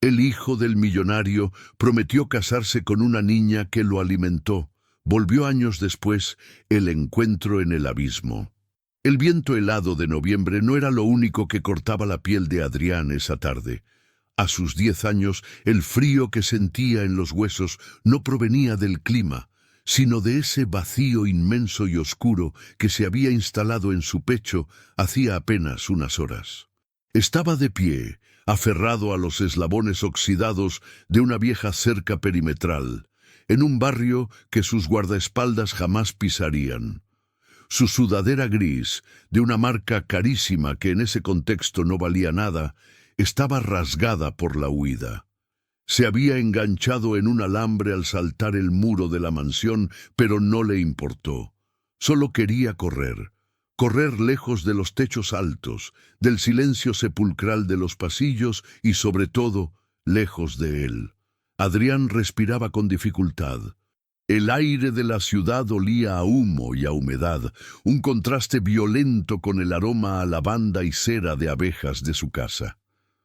El hijo del millonario prometió casarse con una niña que lo alimentó. Volvió años después, el encuentro en el abismo. El viento helado de noviembre no era lo único que cortaba la piel de Adrián esa tarde. A sus 10 años, el frío que sentía en los huesos no provenía del clima, sino de ese vacío inmenso y oscuro que se había instalado en su pecho hacía apenas unas horas. Estaba de pie, aferrado a los eslabones oxidados de una vieja cerca perimetral, en un barrio que sus guardaespaldas jamás pisarían. Su sudadera gris, de una marca carísima que en ese contexto no valía nada, estaba rasgada por la huida. Se había enganchado en un alambre al saltar el muro de la mansión, pero no le importó. Solo quería correr. Correr lejos de los techos altos, del silencio sepulcral de los pasillos y, sobre todo, lejos de él. Adrián respiraba con dificultad. El aire de la ciudad olía a humo y a humedad, un contraste violento con el aroma a lavanda y cera de abejas de su casa.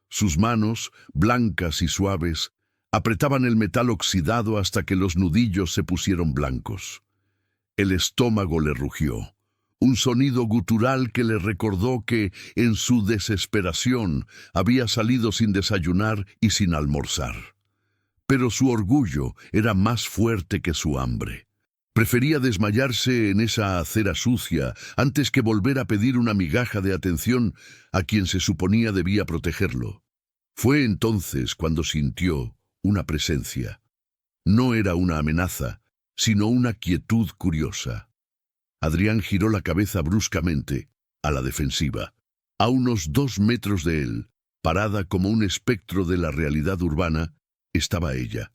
Sus manos, blancas y suaves, apretaban el metal oxidado hasta que los nudillos se pusieron blancos. El estómago le rugió. Un sonido gutural que le recordó que, en su desesperación, había salido sin desayunar y sin almorzar. Pero su orgullo era más fuerte que su hambre. Prefería desmayarse en esa acera sucia antes que volver a pedir una migaja de atención a quien se suponía debía protegerlo. Fue entonces cuando sintió una presencia. No era una amenaza, sino una quietud curiosa. Adrián giró la cabeza bruscamente, a la defensiva. A unos 2 metros de él, parada como un espectro de la realidad urbana, estaba ella.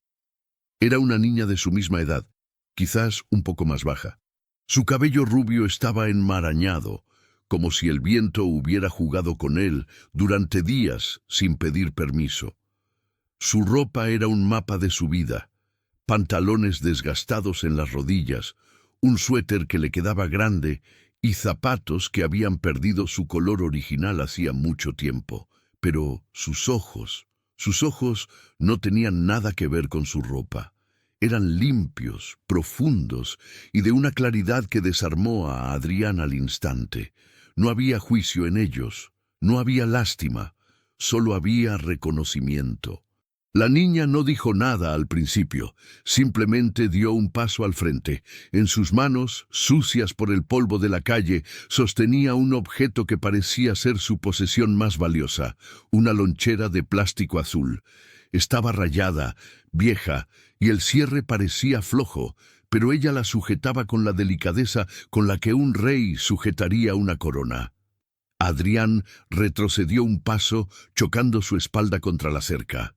Era una niña de su misma edad, quizás un poco más baja. Su cabello rubio estaba enmarañado, como si el viento hubiera jugado con él durante días sin pedir permiso. Su ropa era un mapa de su vida, pantalones desgastados en las rodillas, un suéter que le quedaba grande y zapatos que habían perdido su color original hacía mucho tiempo. Pero sus ojos no tenían nada que ver con su ropa. Eran limpios, profundos y de una claridad que desarmó a Adrián al instante. No había juicio en ellos, no había lástima, solo había reconocimiento. La niña no dijo nada al principio, simplemente dio un paso al frente. En sus manos, sucias por el polvo de la calle, sostenía un objeto que parecía ser su posesión más valiosa, una lonchera de plástico azul. Estaba rayada, vieja, y el cierre parecía flojo, pero ella la sujetaba con la delicadeza con la que un rey sujetaría una corona. Adrián retrocedió un paso, chocando su espalda contra la cerca.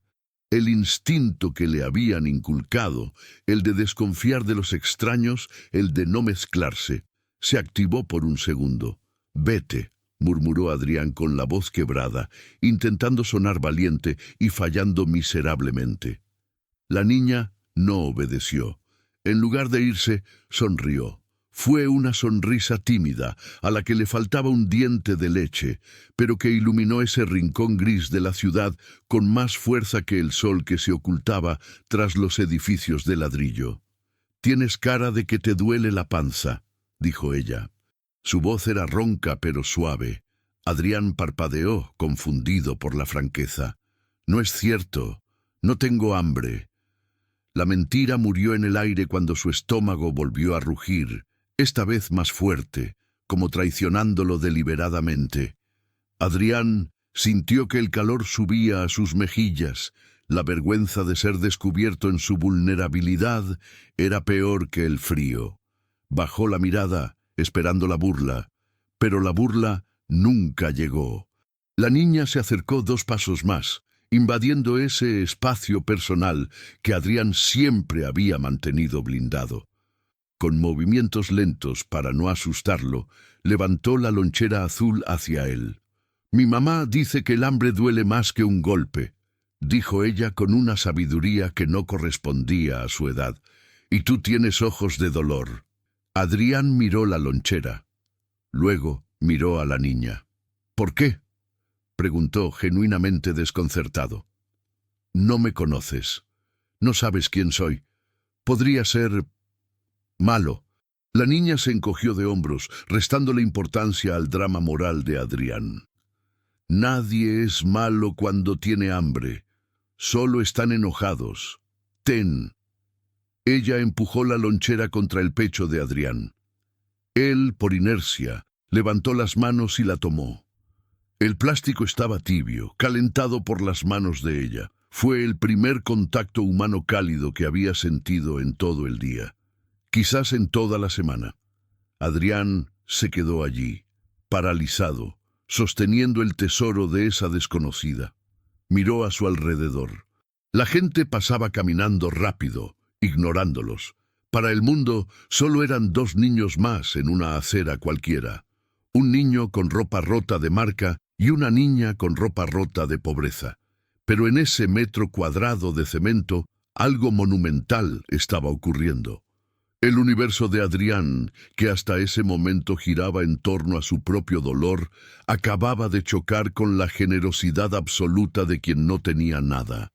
El instinto que le habían inculcado, el de desconfiar de los extraños, el de no mezclarse, se activó por un segundo. «Vete», murmuró Adrián con la voz quebrada, intentando sonar valiente y fallando miserablemente. La niña no obedeció. En lugar de irse, sonrió. Fue una sonrisa tímida, a la que le faltaba un diente de leche, pero que iluminó ese rincón gris de la ciudad con más fuerza que el sol que se ocultaba tras los edificios de ladrillo. «Tienes cara de que te duele la panza», dijo ella. Su voz era ronca pero suave. Adrián parpadeó, confundido por la franqueza. «No es cierto. No tengo hambre». La mentira murió en el aire cuando su estómago volvió a rugir, esta vez más fuerte, como traicionándolo deliberadamente. Adrián sintió que el calor subía a sus mejillas. La vergüenza de ser descubierto en su vulnerabilidad era peor que el frío. Bajó la mirada, esperando la burla, pero la burla nunca llegó. La niña se acercó 2 pasos más, invadiendo ese espacio personal que Adrián siempre había mantenido blindado. Con movimientos lentos para no asustarlo, levantó la lonchera azul hacia él. «Mi mamá dice que el hambre duele más que un golpe», dijo ella con una sabiduría que no correspondía a su edad. «Y tú tienes ojos de dolor». Adrián miró la lonchera. Luego miró a la niña. «¿Por qué?», preguntó genuinamente desconcertado. No me conoces. No sabes quién soy. Podría ser malo. La niña se encogió de hombros, restándole importancia al drama moral de Adrián. Nadie es malo cuando tiene hambre. Solo están enojados. Ten. Ella empujó la lonchera contra el pecho de Adrián. Él, por inercia, levantó las manos y la tomó. El plástico estaba tibio, calentado por las manos de ella. Fue el primer contacto humano cálido que había sentido en todo el día. Quizás en toda la semana. Adrián se quedó allí, paralizado, sosteniendo el tesoro de esa desconocida. Miró a su alrededor. La gente pasaba caminando rápido, ignorándolos. Para el mundo solo eran dos niños más en una acera cualquiera. Un niño con ropa rota de marca y una niña con ropa rota de pobreza. Pero en ese metro cuadrado de cemento, algo monumental estaba ocurriendo. El universo de Adrián, que hasta ese momento giraba en torno a su propio dolor, acababa de chocar con la generosidad absoluta de quien no tenía nada.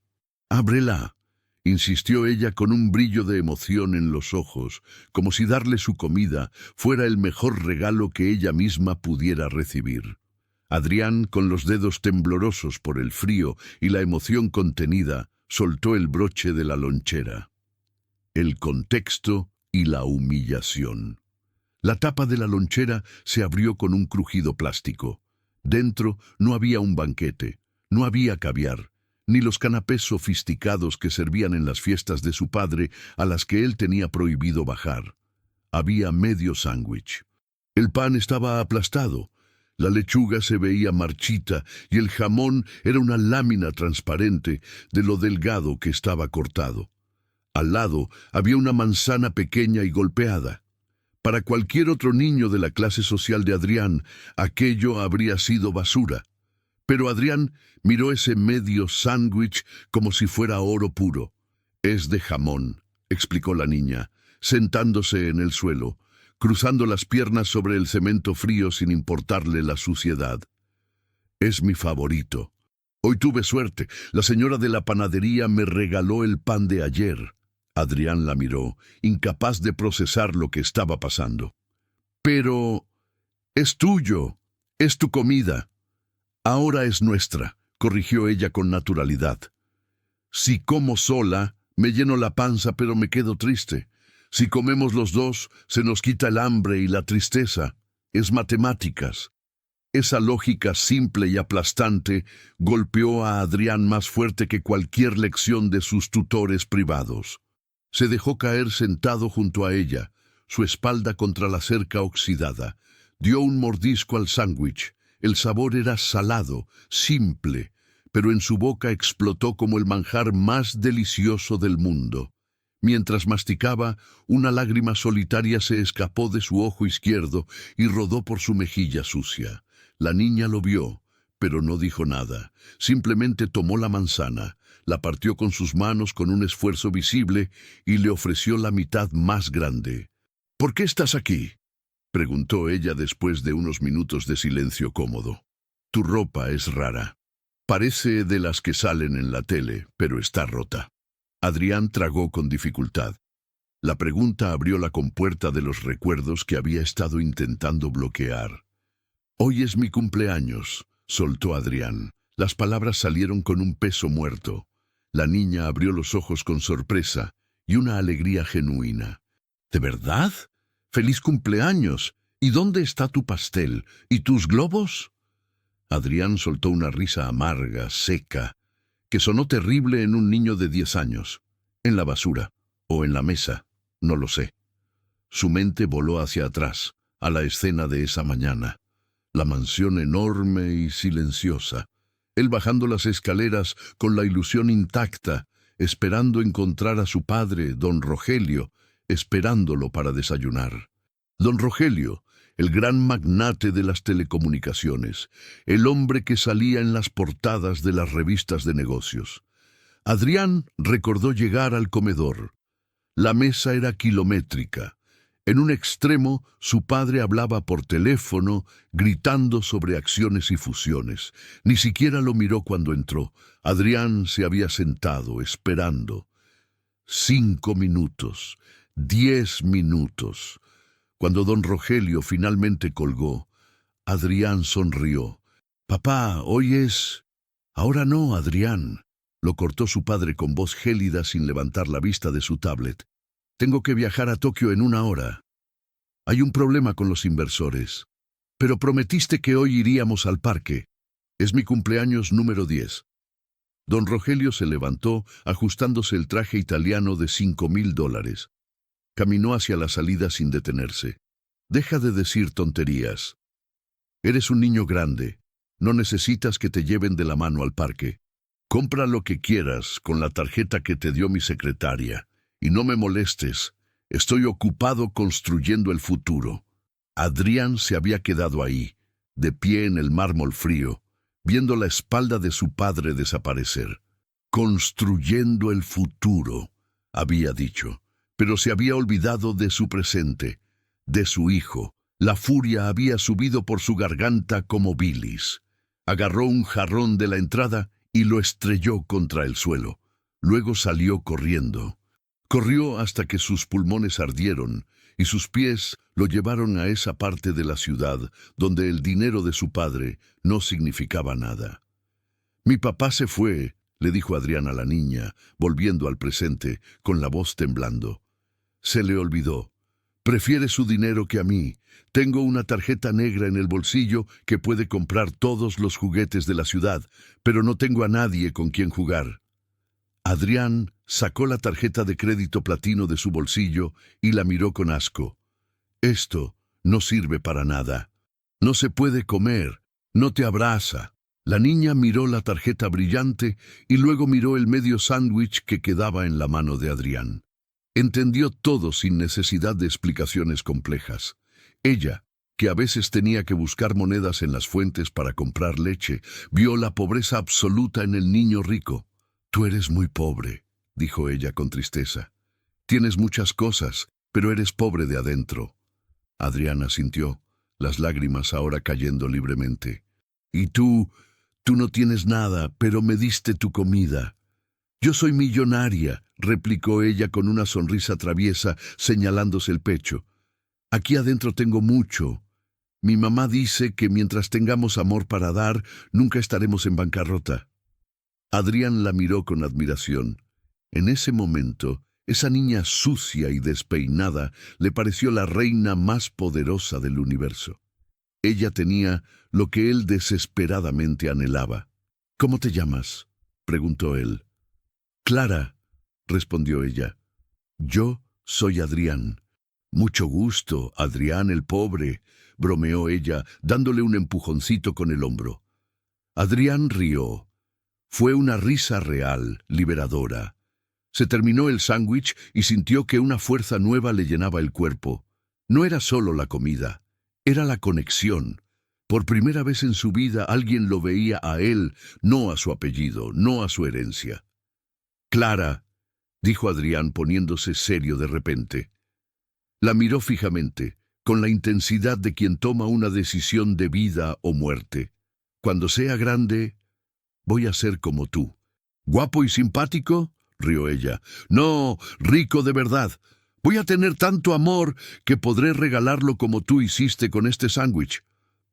«Ábrela», insistió ella con un brillo de emoción en los ojos, como si darle su comida fuera el mejor regalo que ella misma pudiera recibir. Adrián, con los dedos temblorosos por el frío y la emoción contenida, soltó el broche de la lonchera. El contexto y la humillación. La tapa de la lonchera se abrió con un crujido plástico. Dentro no había un banquete, no había caviar, ni los canapés sofisticados que servían en las fiestas de su padre a las que él tenía prohibido bajar. Había medio sándwich. El pan estaba aplastado, la lechuga se veía marchita y el jamón era una lámina transparente de lo delgado que estaba cortado. Al lado había una manzana pequeña y golpeada. Para cualquier otro niño de la clase social de Adrián, aquello habría sido basura. Pero Adrián miró ese medio sándwich como si fuera oro puro. «Es de jamón», explicó la niña, sentándose en el suelo, cruzando las piernas sobre el cemento frío sin importarle la suciedad. «Es mi favorito. Hoy tuve suerte. La señora de la panadería me regaló el pan de ayer». Adrián la miró, incapaz de procesar lo que estaba pasando. «Pero es tuyo, es tu comida». «Ahora es nuestra», corrigió ella con naturalidad. «Si como sola, me lleno la panza pero me quedo triste. Si comemos los dos, se nos quita el hambre y la tristeza. Es matemáticas». Esa lógica simple y aplastante golpeó a Adrián más fuerte que cualquier lección de sus tutores privados. Se dejó caer sentado junto a ella, su espalda contra la cerca oxidada. Dio un mordisco al sándwich. El sabor era salado, simple, pero en su boca explotó como el manjar más delicioso del mundo. Mientras masticaba, una lágrima solitaria se escapó de su ojo izquierdo y rodó por su mejilla sucia. La niña lo vio, pero no dijo nada. Simplemente tomó la manzana, la partió con sus manos con un esfuerzo visible y le ofreció la mitad más grande. «¿Por qué estás aquí?», preguntó ella después de unos minutos de silencio cómodo. «Tu ropa es rara. Parece de las que salen en la tele, pero está rota». Adrián tragó con dificultad. La pregunta abrió la compuerta de los recuerdos que había estado intentando bloquear. «Hoy es mi cumpleaños», soltó Adrián. Las palabras salieron con un peso muerto. La niña abrió los ojos con sorpresa y una alegría genuina. «¿De verdad? ¡Feliz cumpleaños! ¿Y dónde está tu pastel? ¿Y tus globos?» Adrián soltó una risa amarga, seca, que sonó terrible en un niño de 10 años. En la basura, o en la mesa, no lo sé. Su mente voló hacia atrás, a la escena de esa mañana. La mansión enorme y silenciosa. Él bajando las escaleras con la ilusión intacta, esperando encontrar a su padre, don Rogelio, esperándolo para desayunar. Don Rogelio, el gran magnate de las telecomunicaciones, el hombre que salía en las portadas de las revistas de negocios. Adrián recordó llegar al comedor. La mesa era kilométrica. En un extremo, su padre hablaba por teléfono, gritando sobre acciones y fusiones. Ni siquiera lo miró cuando entró. Adrián se había sentado, esperando. 5 minutos, 10 minutos. Cuando don Rogelio finalmente colgó, Adrián sonrió. «Papá, hoy es...» «Ahora no, Adrián», lo cortó su padre con voz gélida sin levantar la vista de su tablet. «Tengo que viajar a Tokio en 1 hora. Hay un problema con los inversores. Pero prometiste que hoy iríamos al parque. Es mi cumpleaños número 10. Don Rogelio se levantó, ajustándose el traje italiano de $5,000. Caminó hacia la salida sin detenerse. «Deja de decir tonterías. Eres un niño grande. No necesitas que te lleven de la mano al parque. Compra lo que quieras con la tarjeta que te dio mi secretaria. Y no me molestes. Estoy ocupado construyendo el futuro». Adrián se había quedado ahí, de pie en el mármol frío, viendo la espalda de su padre desaparecer. «Construyendo el futuro», había dicho, pero se había olvidado de su presente, de su hijo. La furia había subido por su garganta como bilis. Agarró un jarrón de la entrada y lo estrelló contra el suelo. Luego salió corriendo. Corrió hasta que sus pulmones ardieron y sus pies lo llevaron a esa parte de la ciudad donde el dinero de su padre no significaba nada. «Mi papá se fue», le dijo Adrián a la niña, volviendo al presente, con la voz temblando. «Se le olvidó. Prefiere su dinero que a mí. Tengo una tarjeta negra en el bolsillo que puede comprar todos los juguetes de la ciudad, pero no tengo a nadie con quien jugar». Adrián sacó la tarjeta de crédito platino de su bolsillo y la miró con asco. «Esto no sirve para nada. No se puede comer. No te abraza». La niña miró la tarjeta brillante y luego miró el medio sándwich que quedaba en la mano de Adrián. Entendió todo sin necesidad de explicaciones complejas. Ella, que a veces tenía que buscar monedas en las fuentes para comprar leche, vio la pobreza absoluta en el niño rico. «Tú eres muy pobre», dijo ella con tristeza. «Tienes muchas cosas, pero eres pobre de adentro». Adrián asintió, las lágrimas ahora cayendo libremente. «Y tú no tienes nada, pero me diste tu comida». «Yo soy millonaria», replicó ella con una sonrisa traviesa, señalándose el pecho. «Aquí adentro tengo mucho. Mi mamá dice que mientras tengamos amor para dar, nunca estaremos en bancarrota». Adrián la miró con admiración. En ese momento, esa niña sucia y despeinada le pareció la reina más poderosa del universo. Ella tenía lo que él desesperadamente anhelaba. «¿Cómo te llamas?», preguntó él. «Clara», respondió ella. «Yo soy Adrián». «Mucho gusto, Adrián el pobre», bromeó ella, dándole un empujoncito con el hombro. Adrián rió. Fue una risa real, liberadora. Se terminó el sándwich y sintió que una fuerza nueva le llenaba el cuerpo. No era solo la comida, era la conexión. Por primera vez en su vida alguien lo veía a él, no a su apellido, no a su herencia. «Clara», dijo Adrián poniéndose serio de repente. La miró fijamente, con la intensidad de quien toma una decisión de vida o muerte. «Cuando sea grande, voy a ser como tú». «¿Guapo y simpático?», rió ella. «No, rico de verdad. Voy a tener tanto amor que podré regalarlo como tú hiciste con este sándwich».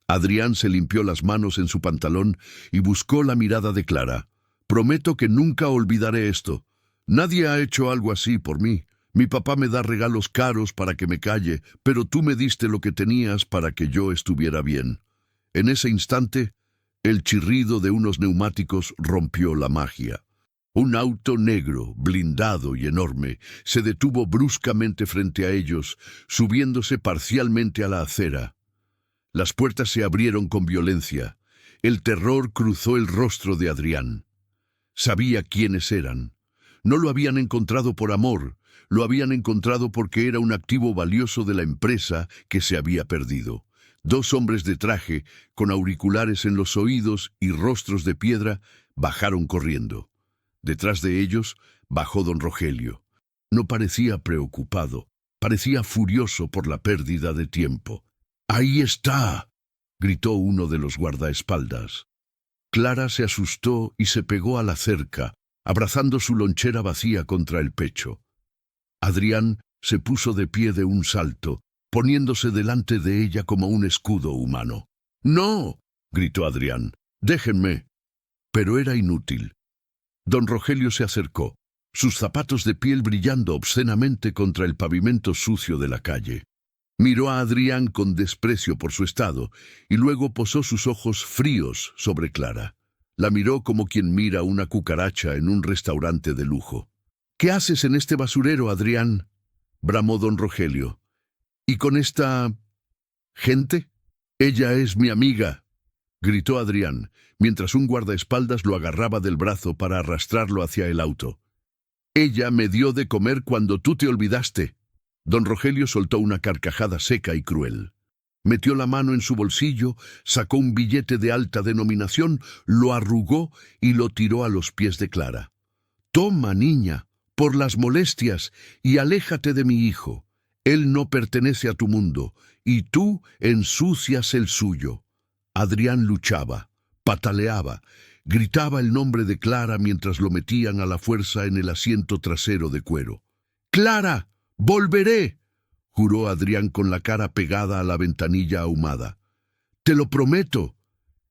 Adrián se limpió las manos en su pantalón y buscó la mirada de Clara. «Prometo que nunca olvidaré esto. Nadie ha hecho algo así por mí. Mi papá me da regalos caros para que me calle, pero tú me diste lo que tenías para que yo estuviera bien». En ese instante, el chirrido de unos neumáticos rompió la magia. Un auto negro, blindado y enorme, se detuvo bruscamente frente a ellos, subiéndose parcialmente a la acera. Las puertas se abrieron con violencia. El terror cruzó el rostro de Adrián. Sabía quiénes eran. No lo habían encontrado por amor, lo habían encontrado porque era un activo valioso de la empresa que se había perdido. 2 hombres de traje, con auriculares en los oídos y rostros de piedra, bajaron corriendo. Detrás de ellos bajó don Rogelio. No parecía preocupado, Parecía furioso por la pérdida de tiempo. «¡Ahí está!», gritó uno de los guardaespaldas. Clara se asustó y se pegó a la cerca, abrazando su lonchera vacía contra el pecho. Adrián se puso de pie de un salto, poniéndose delante de ella como un escudo humano. «¡No!», gritó Adrián. «¡Déjenme!». Pero era inútil. Don Rogelio se acercó, sus zapatos de piel brillando obscenamente contra el pavimento sucio de la calle. Miró a Adrián con desprecio por su estado y luego posó sus ojos fríos sobre Clara. La miró como quien mira una cucaracha en un restaurante de lujo. «¿Qué haces en este basurero, Adrián?», bramó don Rogelio. «¿Y con esta gente?». «Ella es mi amiga», gritó Adrián, mientras un guardaespaldas lo agarraba del brazo para arrastrarlo hacia el auto. «Ella me dio de comer cuando tú te olvidaste». Don Rogelio soltó una carcajada seca y cruel. Metió la mano en su bolsillo, sacó un billete de alta denominación, lo arrugó y lo tiró a los pies de Clara. «Toma, niña, por las molestias, y aléjate de mi hijo. Él no pertenece a tu mundo, y tú ensucias el suyo». Adrián luchaba, pataleaba, gritaba el nombre de Clara mientras lo metían a la fuerza en el asiento trasero de cuero. «¡Clara! ¡Volveré!», juró Adrián con la cara pegada a la ventanilla ahumada. «Te lo prometo».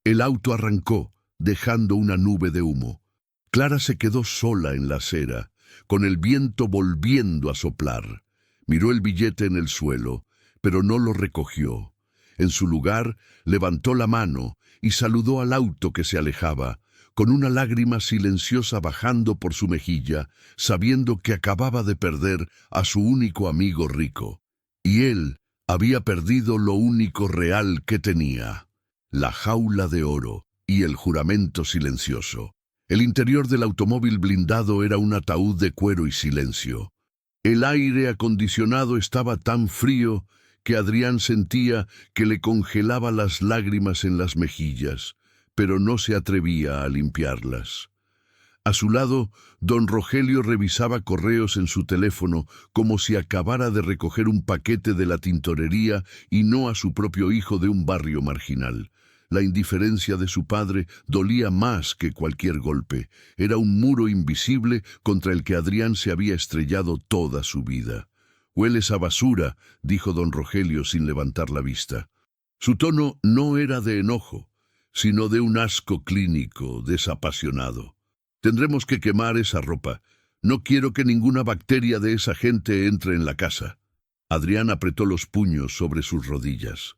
El auto arrancó, dejando una nube de humo. Clara se quedó sola en la acera, con el viento volviendo a soplar. Miró el billete en el suelo, pero no lo recogió. En su lugar, levantó la mano y saludó al auto que se alejaba, con una lágrima silenciosa bajando por su mejilla, sabiendo que acababa de perder a su único amigo rico. Y él había perdido lo único real que tenía: la jaula de oro y el juramento silencioso. El interior del automóvil blindado era un ataúd de cuero y silencio. El aire acondicionado estaba tan frío que Adrián sentía que le congelaba las lágrimas en las mejillas, pero no se atrevía a limpiarlas. A su lado, don Rogelio revisaba correos en su teléfono como si acabara de recoger un paquete de la tintorería y no a su propio hijo de un barrio marginal. La indiferencia de su padre dolía más que cualquier golpe. Era un muro invisible contra el que Adrián se había estrellado toda su vida. «Hueles a basura», dijo don Rogelio sin levantar la vista. Su tono no era de enojo, sino de un asco clínico, desapasionado. «Tendremos que quemar esa ropa. No quiero que ninguna bacteria de esa gente entre en la casa». Adrián apretó los puños sobre sus rodillas.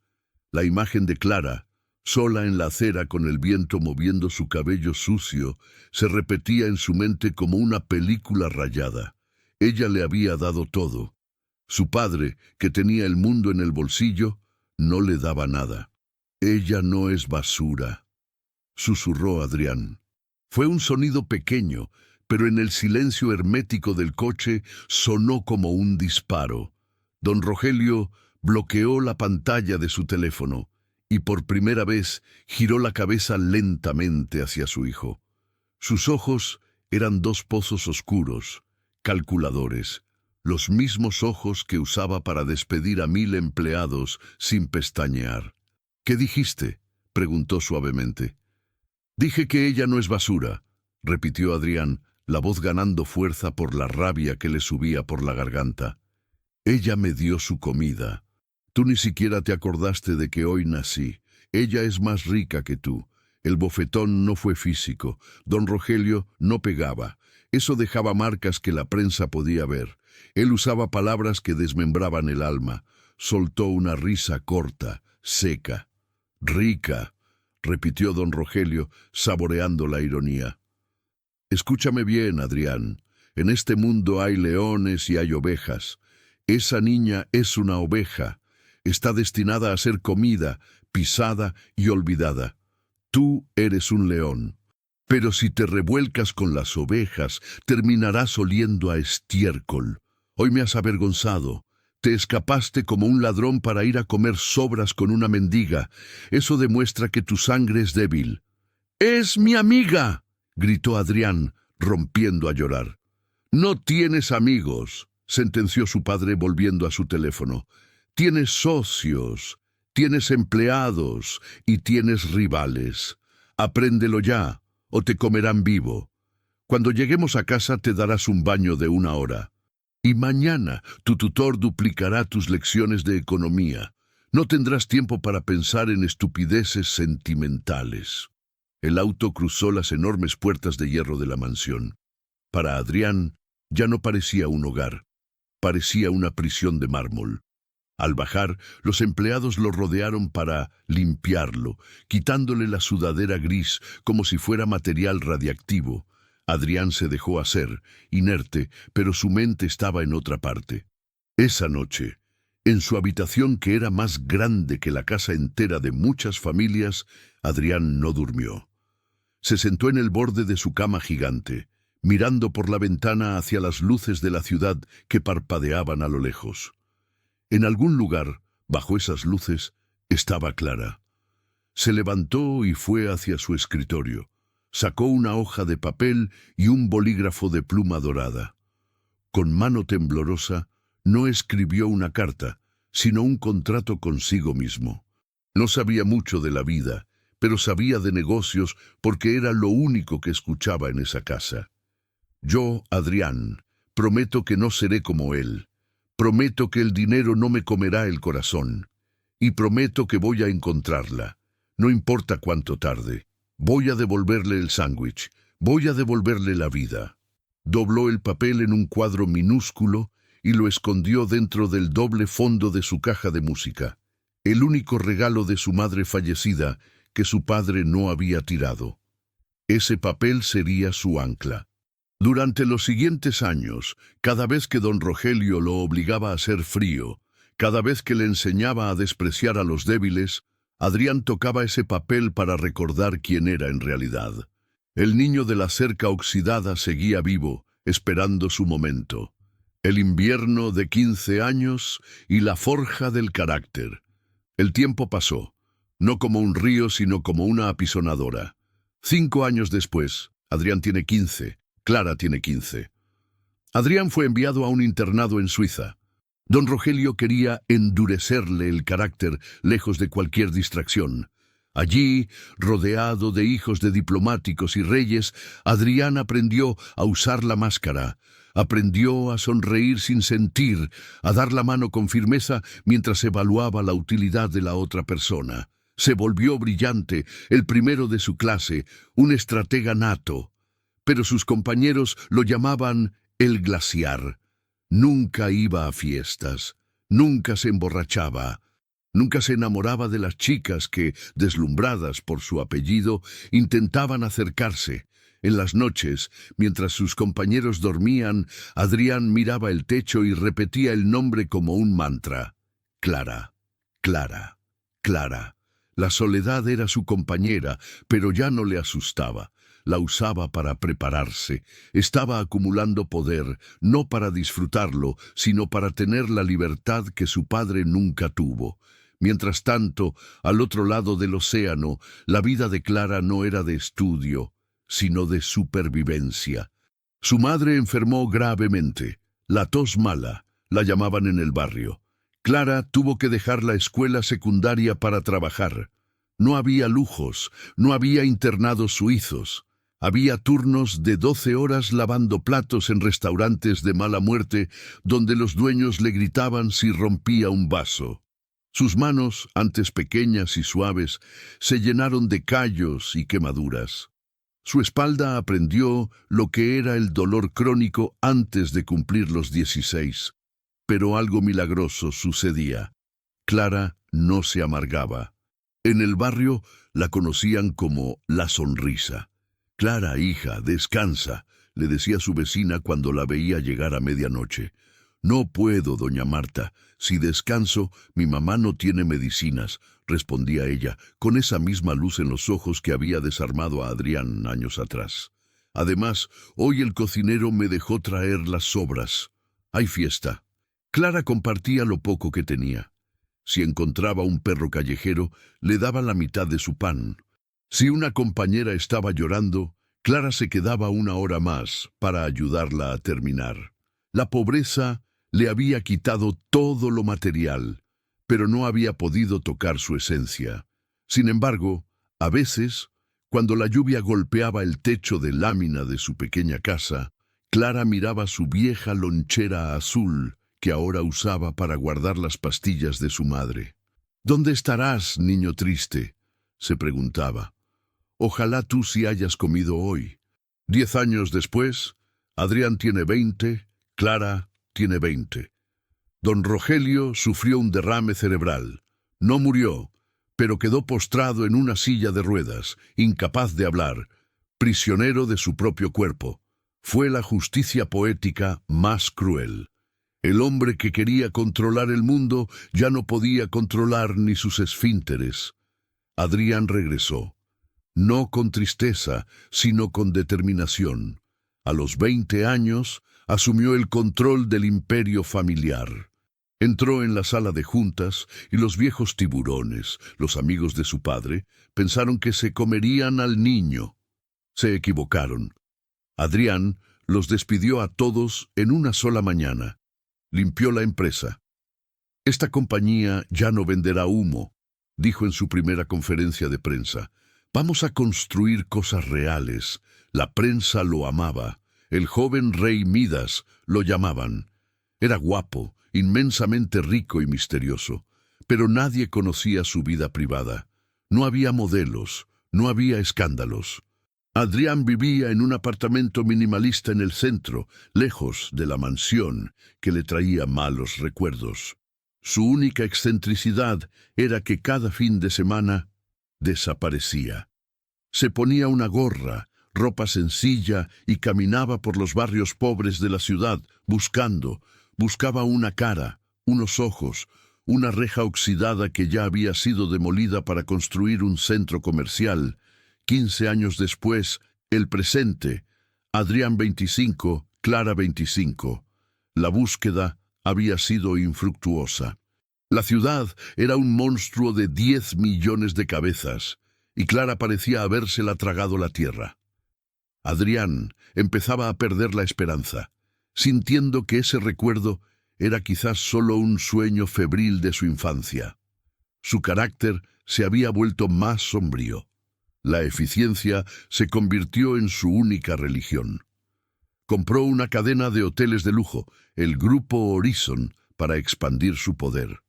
La imagen de Clara, sola en la acera con el viento moviendo su cabello sucio, se repetía en su mente como una película rayada. Ella le había dado todo. Su padre, que tenía el mundo en el bolsillo, no le daba nada. «Ella no es basura», susurró Adrián. Fue un sonido pequeño, pero en el silencio hermético del coche sonó como un disparo. Don Rogelio bloqueó la pantalla de su teléfono y por primera vez giró la cabeza lentamente hacia su hijo. Sus ojos eran dos pozos oscuros, calculadores, los mismos ojos que usaba para despedir a 1000 empleados sin pestañear. «¿Qué dijiste?», preguntó suavemente. «Dije que ella no es basura», repitió Adrián, la voz ganando fuerza por la rabia que le subía por la garganta. «Ella me dio su comida. Tú ni siquiera te acordaste de que hoy nací. Ella es más rica que tú. El bofetón no fue físico. Don Rogelio no pegaba. Eso dejaba marcas que la prensa podía ver. Él usaba palabras que desmembraban el alma. Soltó una risa corta, seca. «Rica», repitió don Rogelio, saboreando la ironía. «Escúchame bien, Adrián. En este mundo hay leones y hay ovejas. Esa niña es una oveja. Está destinada a ser comida, pisada y olvidada. Tú eres un león. Pero si te revuelcas con las ovejas, terminarás oliendo a estiércol. Hoy me has avergonzado. Te escapaste como un ladrón para ir a comer sobras con una mendiga. Eso demuestra que tu sangre es débil». «¡Es mi amiga!», gritó Adrián, rompiendo a llorar. «No tienes amigos», sentenció su padre volviendo a su teléfono. Tienes socios, tienes empleados y tienes rivales. Apréndelo ya, o te comerán vivo. Cuando lleguemos a casa te darás un baño de 1 hora. Y mañana tu tutor duplicará tus lecciones de economía. No tendrás tiempo para pensar en estupideces sentimentales. El auto cruzó las enormes puertas de hierro de la mansión. Para Adrián, ya no parecía un hogar. Parecía una prisión de mármol. Al bajar, los empleados lo rodearon para limpiarlo, quitándole la sudadera gris como si fuera material radiactivo. Adrián se dejó hacer, inerte, pero su mente estaba en otra parte. Esa noche, en su habitación que era más grande que la casa entera de muchas familias, Adrián no durmió. Se sentó en el borde de su cama gigante, mirando por la ventana hacia las luces de la ciudad que parpadeaban a lo lejos. En algún lugar, bajo esas luces, estaba Clara. Se levantó y fue hacia su escritorio. Sacó una hoja de papel y un bolígrafo de pluma dorada. Con mano temblorosa, no escribió una carta, sino un contrato consigo mismo. No sabía mucho de la vida, pero sabía de negocios porque era lo único que escuchaba en esa casa. Yo, Adrián, prometo que no seré como él. Prometo que el dinero no me comerá el corazón. Y prometo que voy a encontrarla. No importa cuánto tarde. Voy a devolverle el sándwich. Voy a devolverle la vida. Dobló el papel en un cuadro minúsculo y lo escondió dentro del doble fondo de su caja de música. El único regalo de su madre fallecida que su padre no había tirado. Ese papel sería su ancla. Durante los siguientes años, cada vez que don Rogelio lo obligaba a ser frío, cada vez que le enseñaba a despreciar a los débiles, Adrián tocaba ese papel para recordar quién era en realidad. El niño de la cerca oxidada seguía vivo, esperando su momento. El invierno de 15 años y la forja del carácter. El tiempo pasó, no como un río, sino como una apisonadora. 5 años después, Adrián tiene 15, Clara tiene 15. Adrián fue enviado a un internado en Suiza. Don Rogelio quería endurecerle el carácter lejos de cualquier distracción. Allí, rodeado de hijos de diplomáticos y reyes, Adrián aprendió a usar la máscara, aprendió a sonreír sin sentir, a dar la mano con firmeza mientras evaluaba la utilidad de la otra persona. Se volvió brillante, el primero de su clase, un estratega nato. Pero sus compañeros lo llamaban el glaciar. Nunca iba a fiestas, nunca se emborrachaba, nunca se enamoraba de las chicas que, deslumbradas por su apellido, intentaban acercarse. En las noches, mientras sus compañeros dormían, Adrián miraba el techo y repetía el nombre como un mantra. Clara, Clara, Clara. La soledad era su compañera, pero ya no le asustaba. La usaba para prepararse. Estaba acumulando poder, no para disfrutarlo, sino para tener la libertad que su padre nunca tuvo. Mientras tanto, al otro lado del océano, la vida de Clara no era de estudio, sino de supervivencia. Su madre enfermó gravemente. La tos mala, la llamaban en el barrio. Clara tuvo que dejar la escuela secundaria para trabajar. No había lujos, no había internados suizos. Había turnos de 12 horas lavando platos en restaurantes de mala muerte, donde los dueños le gritaban si rompía un vaso. Sus manos, antes pequeñas y suaves, se llenaron de callos y quemaduras. Su espalda aprendió lo que era el dolor crónico antes de cumplir los 16. Pero algo milagroso sucedía. Clara no se amargaba. En el barrio la conocían como la sonrisa. «Clara, hija, descansa», le decía su vecina cuando la veía llegar a medianoche. «No puedo, doña Marta. Si descanso, mi mamá no tiene medicinas», respondía ella, con esa misma luz en los ojos que había desarmado a Adrián años atrás. «Además, hoy el cocinero me dejó traer las sobras. Hay fiesta». Clara compartía lo poco que tenía. Si encontraba un perro callejero, le daba la mitad de su pan. Si una compañera estaba llorando, Clara se quedaba 1 hora más para ayudarla a terminar. La pobreza Le había quitado todo lo material, pero no había podido tocar su esencia. Sin embargo, a veces, cuando la lluvia golpeaba el techo de lámina de su pequeña casa, Clara miraba su vieja lonchera azul que ahora usaba para guardar las pastillas de su madre. «¿Dónde estarás, niño triste?», se preguntaba. «Ojalá tú sí hayas comido hoy». 10 años después, Adrián tiene 20, Clara tiene 20. Don Rogelio sufrió un derrame cerebral. No murió, pero quedó postrado en una silla de ruedas, incapaz de hablar, prisionero de su propio cuerpo. Fue la justicia poética más cruel. El hombre que quería controlar el mundo ya no podía controlar ni sus esfínteres. Adrián regresó, no con tristeza, sino con determinación. A los 20 años, asumió el control del imperio familiar. Entró en la sala de juntas y los viejos tiburones, los amigos de su padre, pensaron que se comerían al niño. Se equivocaron. Adrián los despidió a todos en una sola mañana. Limpió la empresa. «Esta compañía ya no venderá humo», dijo en su primera conferencia de prensa. «Vamos a construir cosas reales». La prensa lo amaba. El joven rey Midas lo llamaban. Era guapo, inmensamente rico y misterioso, pero nadie conocía su vida privada. No había modelos, no había escándalos. Adrián vivía en un apartamento minimalista en el centro, lejos de la mansión que le traía malos recuerdos. Su única excentricidad era que cada fin de semana desaparecía. Se ponía una gorra, ropa sencilla y caminaba por los barrios pobres de la ciudad buscaba una cara, unos ojos, una reja oxidada que ya había sido demolida para construir un centro comercial. 15 años después, el presente, Adrián 25, Clara 25. La búsqueda había sido infructuosa. La ciudad era un monstruo de 10 millones de cabezas, y Clara parecía habérsela tragado la tierra. Adrián empezaba a perder la esperanza, sintiendo que ese recuerdo era quizás solo un sueño febril de su infancia. Su carácter se había vuelto más sombrío. La eficiencia se convirtió en su única religión. Compró una cadena de hoteles de lujo, el Grupo Horizon, para expandir su poder.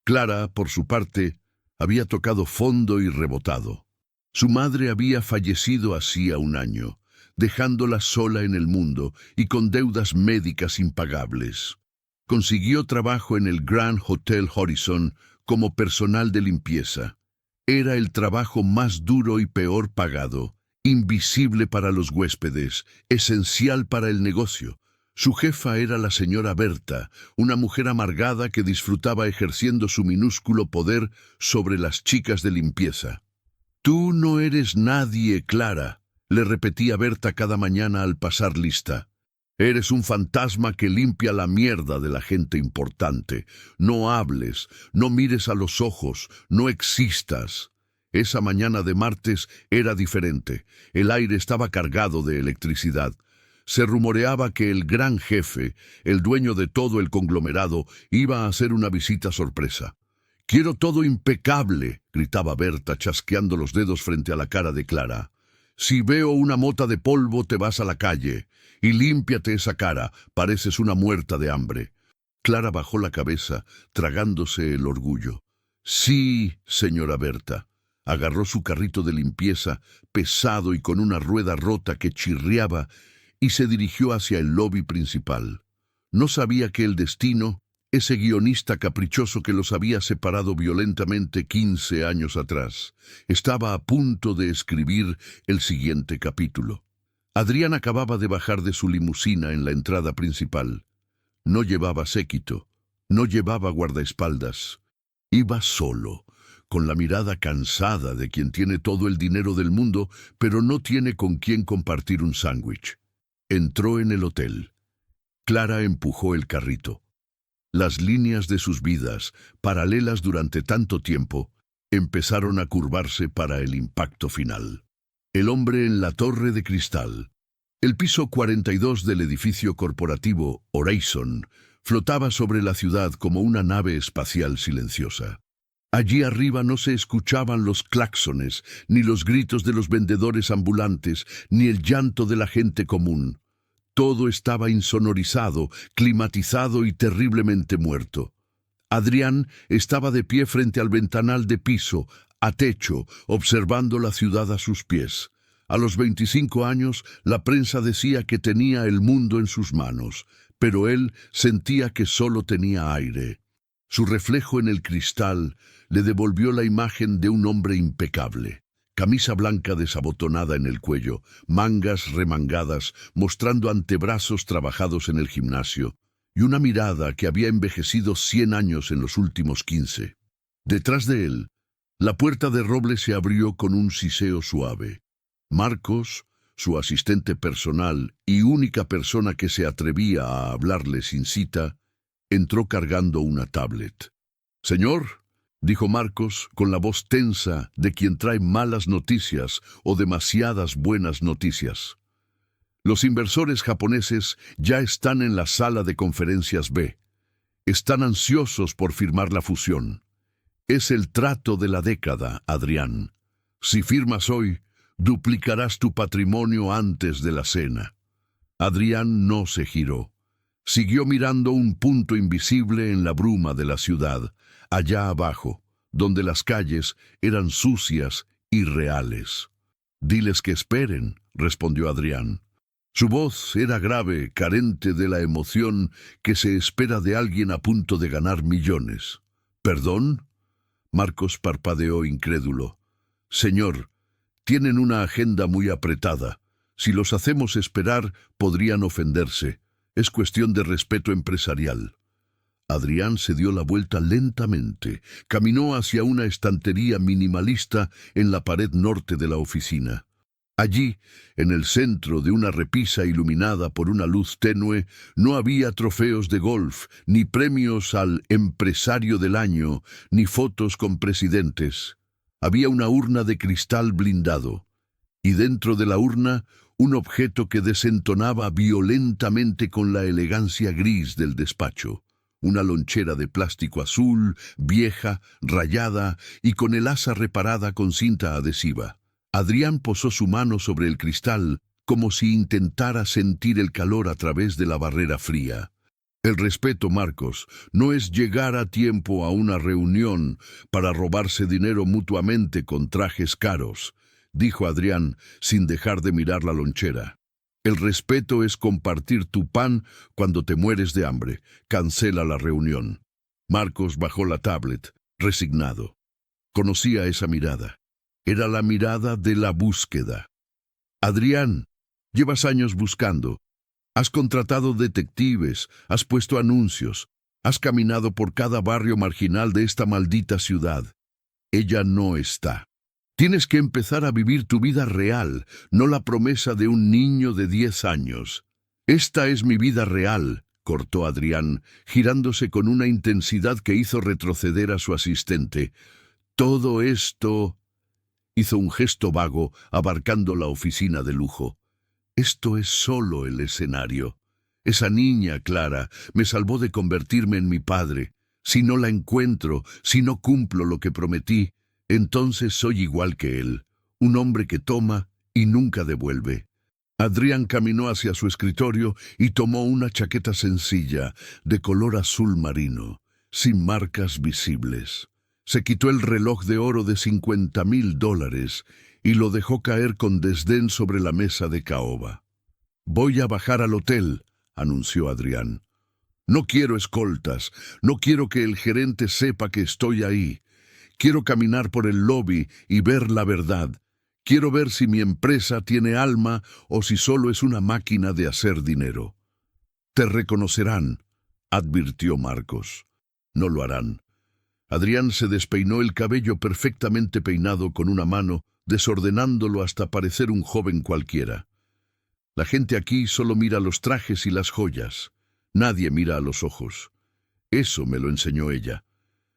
Clara, por su parte, había tocado fondo y rebotado. Su madre había fallecido hacía un año, dejándola sola en el mundo y con deudas médicas impagables. Consiguió trabajo en el Grand Hotel Horizon como personal de limpieza. Era el trabajo más duro y peor pagado, invisible para los huéspedes, esencial para el negocio. Su jefa era la señora Berta, una mujer amargada que disfrutaba ejerciendo su minúsculo poder sobre las chicas de limpieza. «Tú no eres nadie, Clara», le repetía Berta cada mañana al pasar lista. «Eres un fantasma que limpia la mierda de la gente importante. No hables, no mires a los ojos, no existas». Esa mañana de martes era diferente. El aire estaba cargado de electricidad. Se rumoreaba que el gran jefe, el dueño de todo el conglomerado, iba a hacer una visita sorpresa. «Quiero todo impecable», gritaba Berta, chasqueando los dedos frente a la cara de Clara. «Si veo una mota de polvo, te vas a la calle. Y límpiate esa cara, pareces una muerta de hambre». Clara bajó la cabeza, tragándose el orgullo. «Sí, señora Berta». Agarró su carrito de limpieza, pesado y con una rueda rota que chirriaba, y se dirigió hacia el lobby principal. No sabía que el destino, ese guionista caprichoso que los había separado violentamente 15 años atrás, estaba a punto de escribir el siguiente capítulo. Adrián acababa de bajar de su limusina en la entrada principal. No llevaba séquito, no llevaba guardaespaldas. Iba solo, con la mirada cansada de quien tiene todo el dinero del mundo, pero no tiene con quién compartir un sándwich. Entró en el hotel. Clara empujó el carrito. Las líneas de sus vidas, paralelas durante tanto tiempo, empezaron a curvarse para el impacto final. El hombre en la torre de cristal. El piso 42 del edificio corporativo Horizon Flotaba sobre la ciudad como una nave espacial silenciosa. Allí arriba no se escuchaban los claxones, ni los gritos de los vendedores ambulantes, ni el llanto de la gente común. Todo estaba insonorizado, climatizado y terriblemente muerto. Adrián estaba de pie frente al ventanal de piso, a techo, observando la ciudad a sus pies. A los 25 años, la prensa decía que tenía el mundo en sus manos, pero él sentía que solo tenía aire. Su reflejo en el cristal le devolvió la imagen de un hombre impecable. Camisa blanca desabotonada en el cuello, mangas remangadas, mostrando antebrazos trabajados en el gimnasio, y una mirada que había envejecido 100 años en los últimos 15. Detrás de él, la puerta de roble se abrió con un siseo suave. Marcos, su asistente personal y única persona que se atrevía a hablarle sin cita, entró cargando una tablet. «Señor», dijo Marcos con la voz tensa de quien trae malas noticias o demasiadas buenas noticias. «Los inversores japoneses ya están en la sala de conferencias B. Están ansiosos por firmar la fusión. Es el trato de la década, Adrián. Si firmas hoy, duplicarás tu patrimonio antes de la cena». Adrián no se giró. Siguió mirando un punto invisible en la bruma de la ciudad, allá abajo, donde las calles eran sucias y reales. «Diles que esperen», respondió Adrián. Su voz era grave, carente de la emoción que se espera de alguien a punto de ganar millones. «¿Perdón?». Marcos parpadeó incrédulo. «Señor, tienen una agenda muy apretada. Si los hacemos esperar, podrían ofenderse. Es cuestión de respeto empresarial». Adrián se dio la vuelta lentamente. Caminó hacia una estantería minimalista en la pared norte de la oficina. Allí, en el centro de una repisa iluminada por una luz tenue, no había trofeos de golf, ni premios al empresario del año, ni fotos con presidentes. Había una urna de cristal blindado, y dentro de la urna, un objeto que desentonaba violentamente con la elegancia gris del despacho. Una lonchera de plástico azul, vieja, rayada y con el asa reparada con cinta adhesiva. Adrián posó su mano sobre el cristal, como si intentara sentir el calor a través de la barrera fría. «El respeto, Marcos, no es llegar a tiempo a una reunión para robarse dinero mutuamente con trajes caros», dijo Adrián, sin dejar de mirar la lonchera. «El respeto es compartir tu pan cuando te mueres de hambre. Cancela la reunión». Marcos bajó la tablet, resignado. Conocía esa mirada. Era la mirada de la búsqueda. «Adrián, llevas años buscando. Has contratado detectives, has puesto anuncios, has caminado por cada barrio marginal de esta maldita ciudad. Ella no está. Tienes que empezar a vivir tu vida real, no la promesa de un niño de 10 años. Esta es mi vida real», cortó Adrián, girándose con una intensidad que hizo retroceder a su asistente. «Todo esto...» Hizo un gesto vago, abarcando la oficina de lujo. «Esto es solo el escenario. Esa niña, Clara, me salvó de convertirme en mi padre. Si no la encuentro, si no cumplo lo que prometí, entonces soy igual que él, un hombre que toma y nunca devuelve». Adrián caminó hacia su escritorio y tomó una chaqueta sencilla, de color azul marino, sin marcas visibles. Se quitó el reloj de oro de $50,000 y lo dejó caer con desdén sobre la mesa de caoba. «Voy a bajar al hotel», anunció Adrián. «No quiero escoltas, no quiero que el gerente sepa que estoy ahí. Quiero caminar por el lobby y ver la verdad. Quiero ver si mi empresa tiene alma o si solo es una máquina de hacer dinero». «Te reconocerán», advirtió Marcos. «No lo harán». Adrián se despeinó el cabello perfectamente peinado con una mano, desordenándolo hasta parecer un joven cualquiera. «La gente aquí solo mira los trajes y las joyas. Nadie mira a los ojos. Eso me lo enseñó ella».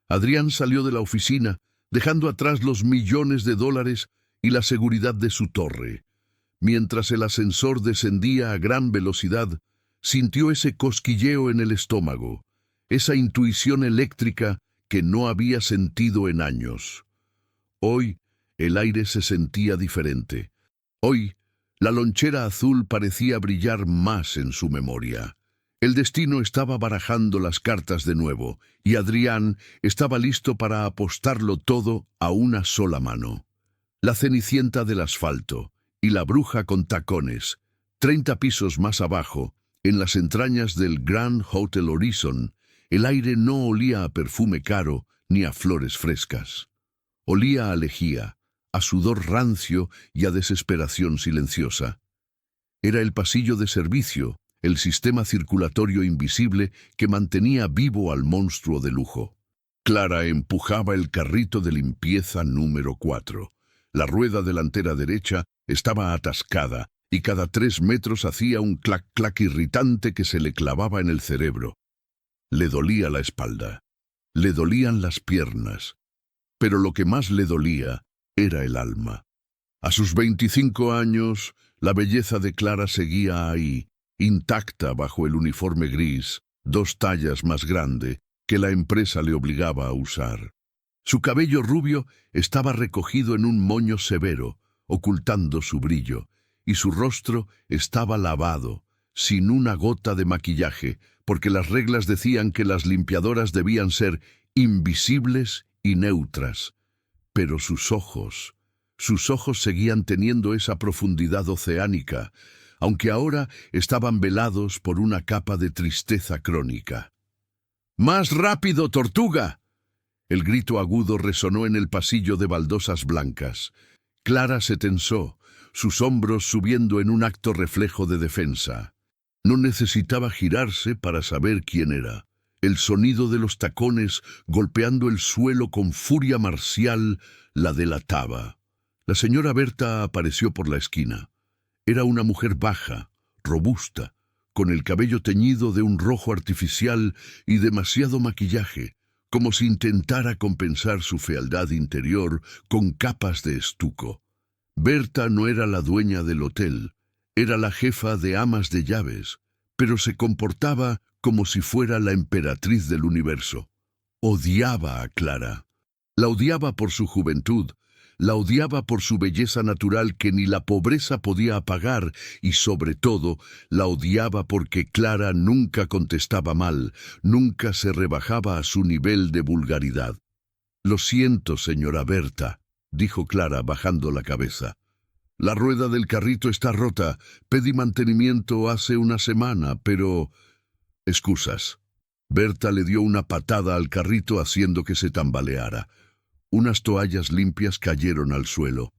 Adrián salió de la oficina, dejando atrás los millones de dólares y la seguridad de su torre. Mientras el ascensor descendía a gran velocidad, Sintió ese cosquilleo en el estómago, esa intuición eléctrica que no había sentido en años. Hoy el aire se sentía diferente. Hoy la lonchera azul parecía brillar más en su memoria. El destino estaba barajando las cartas de nuevo, y Adrián estaba listo para apostarlo todo a una sola mano. La cenicienta del asfalto y la bruja con tacones, 30 pisos más abajo, en las entrañas del Grand Hotel Horizon, el aire no olía a perfume caro ni a flores frescas. Olía a lejía, a sudor rancio y a desesperación silenciosa. Era el pasillo de servicio, el sistema circulatorio invisible que mantenía vivo al monstruo de lujo. Clara empujaba el carrito de limpieza número 4. La rueda delantera derecha estaba atascada y cada 3 metros hacía un clac-clac irritante que se le clavaba en el cerebro. Le dolía la espalda, le dolían las piernas, pero lo que más le dolía era el alma. A sus 25 años, la belleza de Clara seguía ahí, intacta bajo el uniforme gris, 2 tallas más grande, que la empresa le obligaba a usar. Su cabello rubio estaba recogido en un moño severo, ocultando su brillo, y su rostro estaba lavado, sin una gota de maquillaje, porque las reglas decían que las limpiadoras debían ser invisibles y neutras. Pero sus ojos seguían teniendo esa profundidad oceánica, aunque ahora estaban velados por una capa de tristeza crónica. ¡Más rápido, tortuga! El grito agudo resonó en el pasillo de baldosas blancas. Clara se tensó, sus hombros subiendo en un acto reflejo de defensa. No necesitaba girarse para saber quién era. El sonido de los tacones golpeando el suelo con furia marcial la delataba. La señora Berta apareció por la esquina. Era una mujer baja, robusta, con el cabello teñido de un rojo artificial y demasiado maquillaje, como si intentara compensar su fealdad interior con capas de estuco. Berta no era la dueña del hotel, era la jefa de amas de llaves, pero se comportaba como si fuera la emperatriz del universo. Odiaba a Clara. La odiaba por su juventud, la odiaba por su belleza natural que ni la pobreza podía apagar y, sobre todo, la odiaba porque Clara nunca contestaba mal, nunca se rebajaba a su nivel de vulgaridad. «Lo siento, señora Berta», dijo Clara bajando la cabeza. «La rueda del carrito está rota. Pedí mantenimiento hace una semana, pero...» «Excusas». Berta le dio una patada al carrito haciendo que se tambaleara. Unas toallas limpias cayeron al suelo.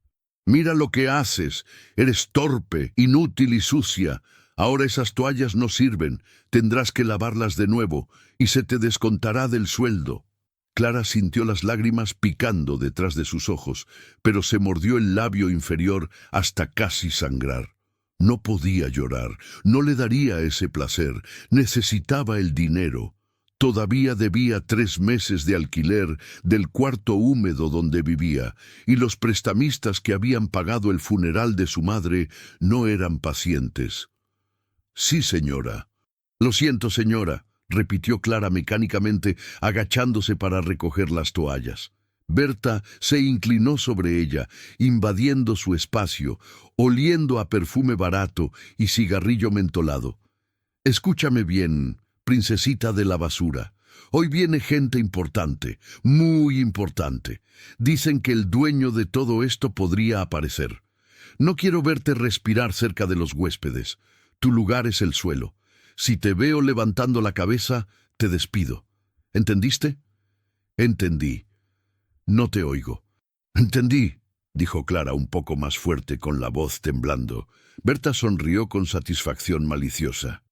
«Mira lo que haces. Eres torpe, inútil y sucia. Ahora esas toallas no sirven. Tendrás que lavarlas de nuevo y se te descontará del sueldo». Clara sintió las lágrimas picando detrás de sus ojos, pero se mordió el labio inferior hasta casi sangrar. No podía llorar, no le daría ese placer, necesitaba el dinero. Todavía debía 3 meses de alquiler del cuarto húmedo donde vivía, y los prestamistas que habían pagado el funeral de su madre no eran pacientes. «Sí, señora». «Lo siento, señora», repitió Clara mecánicamente, agachándose para recoger las toallas. Berta se inclinó sobre ella, invadiendo su espacio, oliendo a perfume barato y cigarrillo mentolado. «Escúchame bien, princesita de la basura. Hoy viene gente importante, muy importante. Dicen que el dueño de todo esto podría aparecer. No quiero verte respirar cerca de los huéspedes. Tu lugar es el suelo. Si te veo levantando la cabeza, te despido. ¿Entendiste?» «Entendí». «No te oigo». «Entendí», dijo Clara un poco más fuerte con la voz temblando. Berta sonrió con satisfacción maliciosa.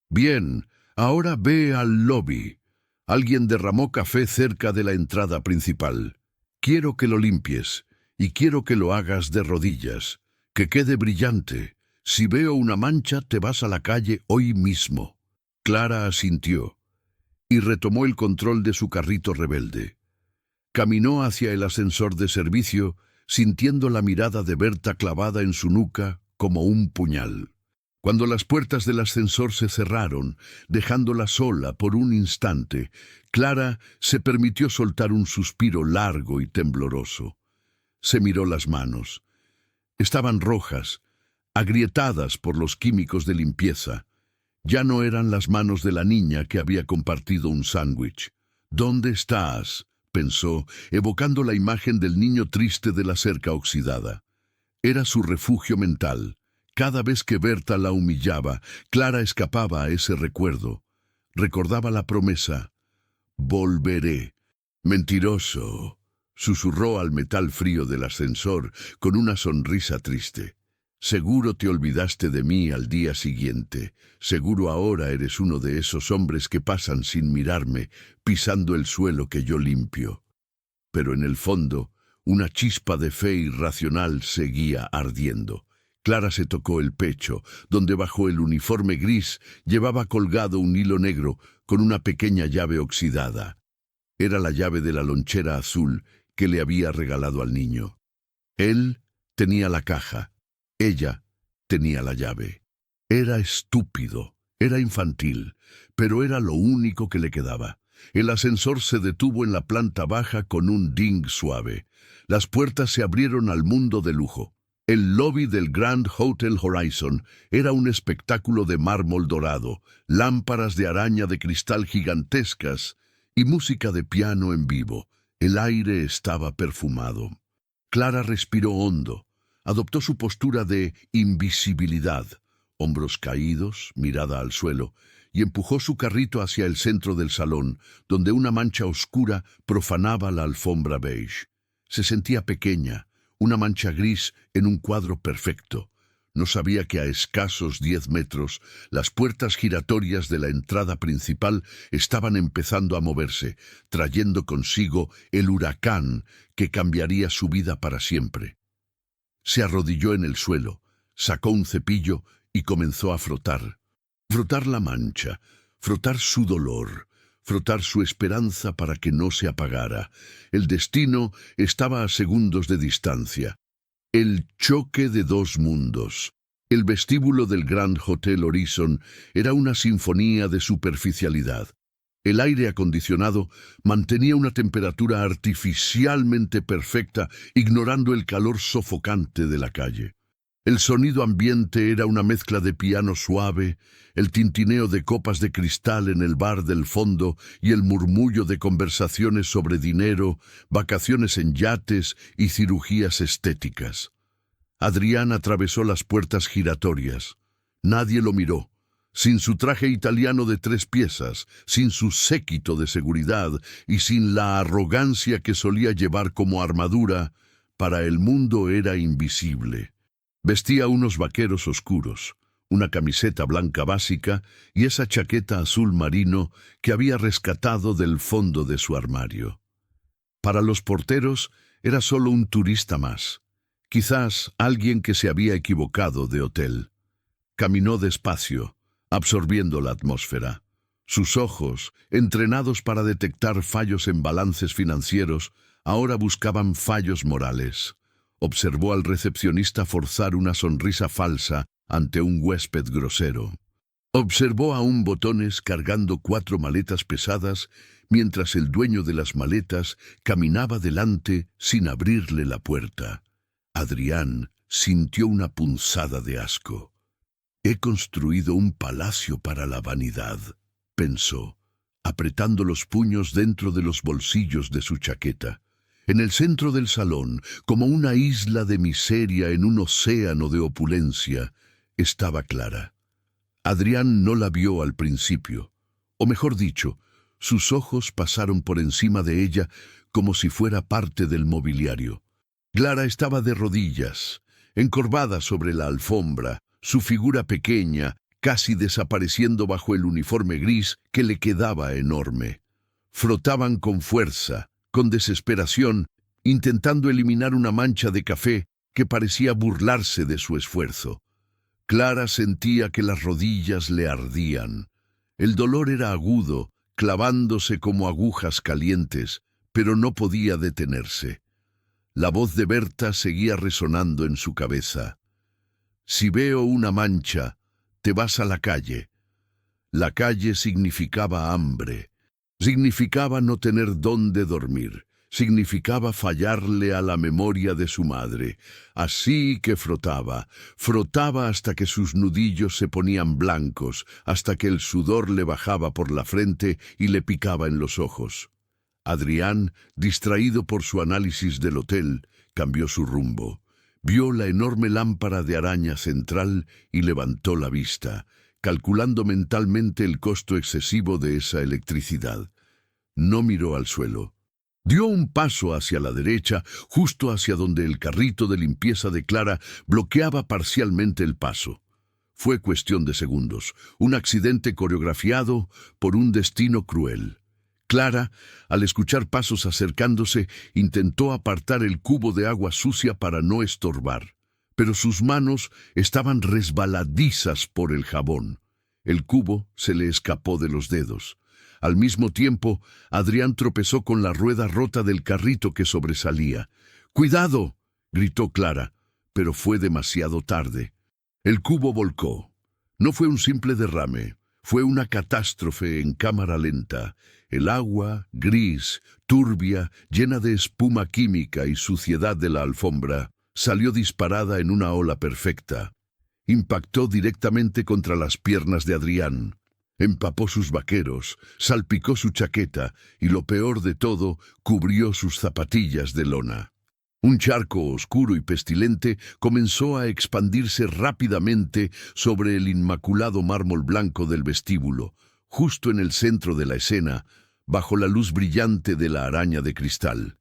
«Bien, ahora ve al lobby. Alguien derramó café cerca de la entrada principal. Quiero que lo limpies, y quiero que lo hagas de rodillas. Que quede brillante. Si veo una mancha, te vas a la calle hoy mismo». Clara asintió y retomó el control de su carrito rebelde. Caminó hacia el ascensor de servicio, sintiendo la mirada de Berta clavada en su nuca como un puñal. Cuando las puertas del ascensor se cerraron, dejándola sola por un instante, Clara se permitió soltar un suspiro largo y tembloroso. Se miró las manos. Estaban rojas, agrietadas por los químicos de limpieza. Ya no eran las manos de la niña que había compartido un sándwich. «¿Dónde estás?», pensó, evocando la imagen del niño triste de la cerca oxidada. Era su refugio mental. Cada vez que Berta la humillaba, Clara escapaba a ese recuerdo. Recordaba la promesa. «Volveré». «Mentiroso», susurró al metal frío del ascensor con una sonrisa triste. «Seguro te olvidaste de mí al día siguiente. Seguro ahora eres uno de esos hombres que pasan sin mirarme, pisando el suelo que yo limpio». Pero en el fondo, una chispa de fe irracional seguía ardiendo. Clara se tocó el pecho, donde bajo el uniforme gris llevaba colgado un hilo negro con una pequeña llave oxidada. Era la llave de la lonchera azul que le había regalado al niño. Él tenía la caja. Ella tenía la llave. Era estúpido, era infantil, pero era lo único que le quedaba. El ascensor se detuvo en la planta baja con un ding suave. Las puertas se abrieron al mundo de lujo. El lobby del Grand Hotel Horizon era un espectáculo de mármol dorado, lámparas de araña de cristal gigantescas y música de piano en vivo. El aire estaba perfumado. Clara respiró hondo. Adoptó su postura de invisibilidad, hombros caídos, mirada al suelo, y empujó su carrito hacia el centro del salón, donde una mancha oscura profanaba la alfombra beige. Se sentía pequeña, una mancha gris en un cuadro perfecto. No sabía que a escasos 10 metros las puertas giratorias de la entrada principal estaban empezando a moverse, trayendo consigo el huracán que cambiaría su vida para siempre. Se arrodilló en el suelo, sacó un cepillo y comenzó a frotar. Frotar la mancha, frotar su dolor, frotar su esperanza para que no se apagara. El destino estaba a segundos de distancia. El choque de dos mundos. El vestíbulo del Grand Hotel Horizon era una sinfonía de superficialidad. El aire acondicionado mantenía una temperatura artificialmente perfecta, ignorando el calor sofocante de la calle. El sonido ambiente era una mezcla de piano suave, el tintineo de copas de cristal en el bar del fondo y el murmullo de conversaciones sobre dinero, vacaciones en yates y cirugías estéticas. Adrián atravesó las puertas giratorias. Nadie lo miró. Sin su traje italiano de 3 piezas, sin su séquito de seguridad y sin la arrogancia que solía llevar como armadura, para el mundo era invisible. Vestía unos vaqueros oscuros, una camiseta blanca básica y esa chaqueta azul marino que había rescatado del fondo de su armario. Para los porteros era solo un turista más, quizás alguien que se había equivocado de hotel. Caminó despacio, absorbiendo la atmósfera. Sus ojos, entrenados para detectar fallos en balances financieros, ahora buscaban fallos morales. Observó al recepcionista forzar una sonrisa falsa ante un huésped grosero. Observó a un botones cargando 4 maletas pesadas, mientras el dueño de las maletas caminaba delante sin abrirle la puerta. Adrián sintió una punzada de asco. «He construido un palacio para la vanidad», pensó, apretando los puños dentro de los bolsillos de su chaqueta. En el centro del salón, como una isla de miseria en un océano de opulencia, estaba Clara. Adrián no la vio al principio, o mejor dicho, sus ojos pasaron por encima de ella como si fuera parte del mobiliario. Clara estaba de rodillas, encorvada sobre la alfombra, su figura pequeña, casi desapareciendo bajo el uniforme gris que le quedaba enorme. Frotaban con fuerza, con desesperación, intentando eliminar una mancha de café que parecía burlarse de su esfuerzo. Clara sentía que las rodillas le ardían. El dolor era agudo, clavándose como agujas calientes, pero no podía detenerse. La voz de Berta seguía resonando en su cabeza. «Si veo una mancha, te vas a la calle. La calle significaba hambre, significaba no tener dónde dormir, significaba fallarle a la memoria de su madre. Así que frotaba, frotaba hasta que sus nudillos se ponían blancos, hasta que el sudor le bajaba por la frente y le picaba en los ojos. Adrián, distraído por su análisis del hotel, cambió su rumbo. Vio la enorme lámpara de araña central y levantó la vista, calculando mentalmente el costo excesivo de esa electricidad. No miró al suelo. Dio un paso hacia la derecha, justo hacia donde el carrito de limpieza de Clara bloqueaba parcialmente el paso. Fue cuestión de segundos, un accidente coreografiado por un destino cruel. Clara, al escuchar pasos acercándose, intentó apartar el cubo de agua sucia para no estorbar, pero sus manos estaban resbaladizas por el jabón. El cubo se le escapó de los dedos. Al mismo tiempo, Adrián tropezó con la rueda rota del carrito que sobresalía. ¡Cuidado!, gritó Clara, pero fue demasiado tarde. El cubo volcó. No fue un simple derrame, fue una catástrofe en cámara lenta. El agua, gris, turbia, llena de espuma química y suciedad de la alfombra, salió disparada en una ola perfecta. Impactó directamente contra las piernas de Adrián. Empapó sus vaqueros, salpicó su chaqueta y, lo peor de todo, cubrió sus zapatillas de lona. Un charco oscuro y pestilente comenzó a expandirse rápidamente sobre el inmaculado mármol blanco del vestíbulo, justo en el centro de la escena, bajo la luz brillante de la araña de cristal.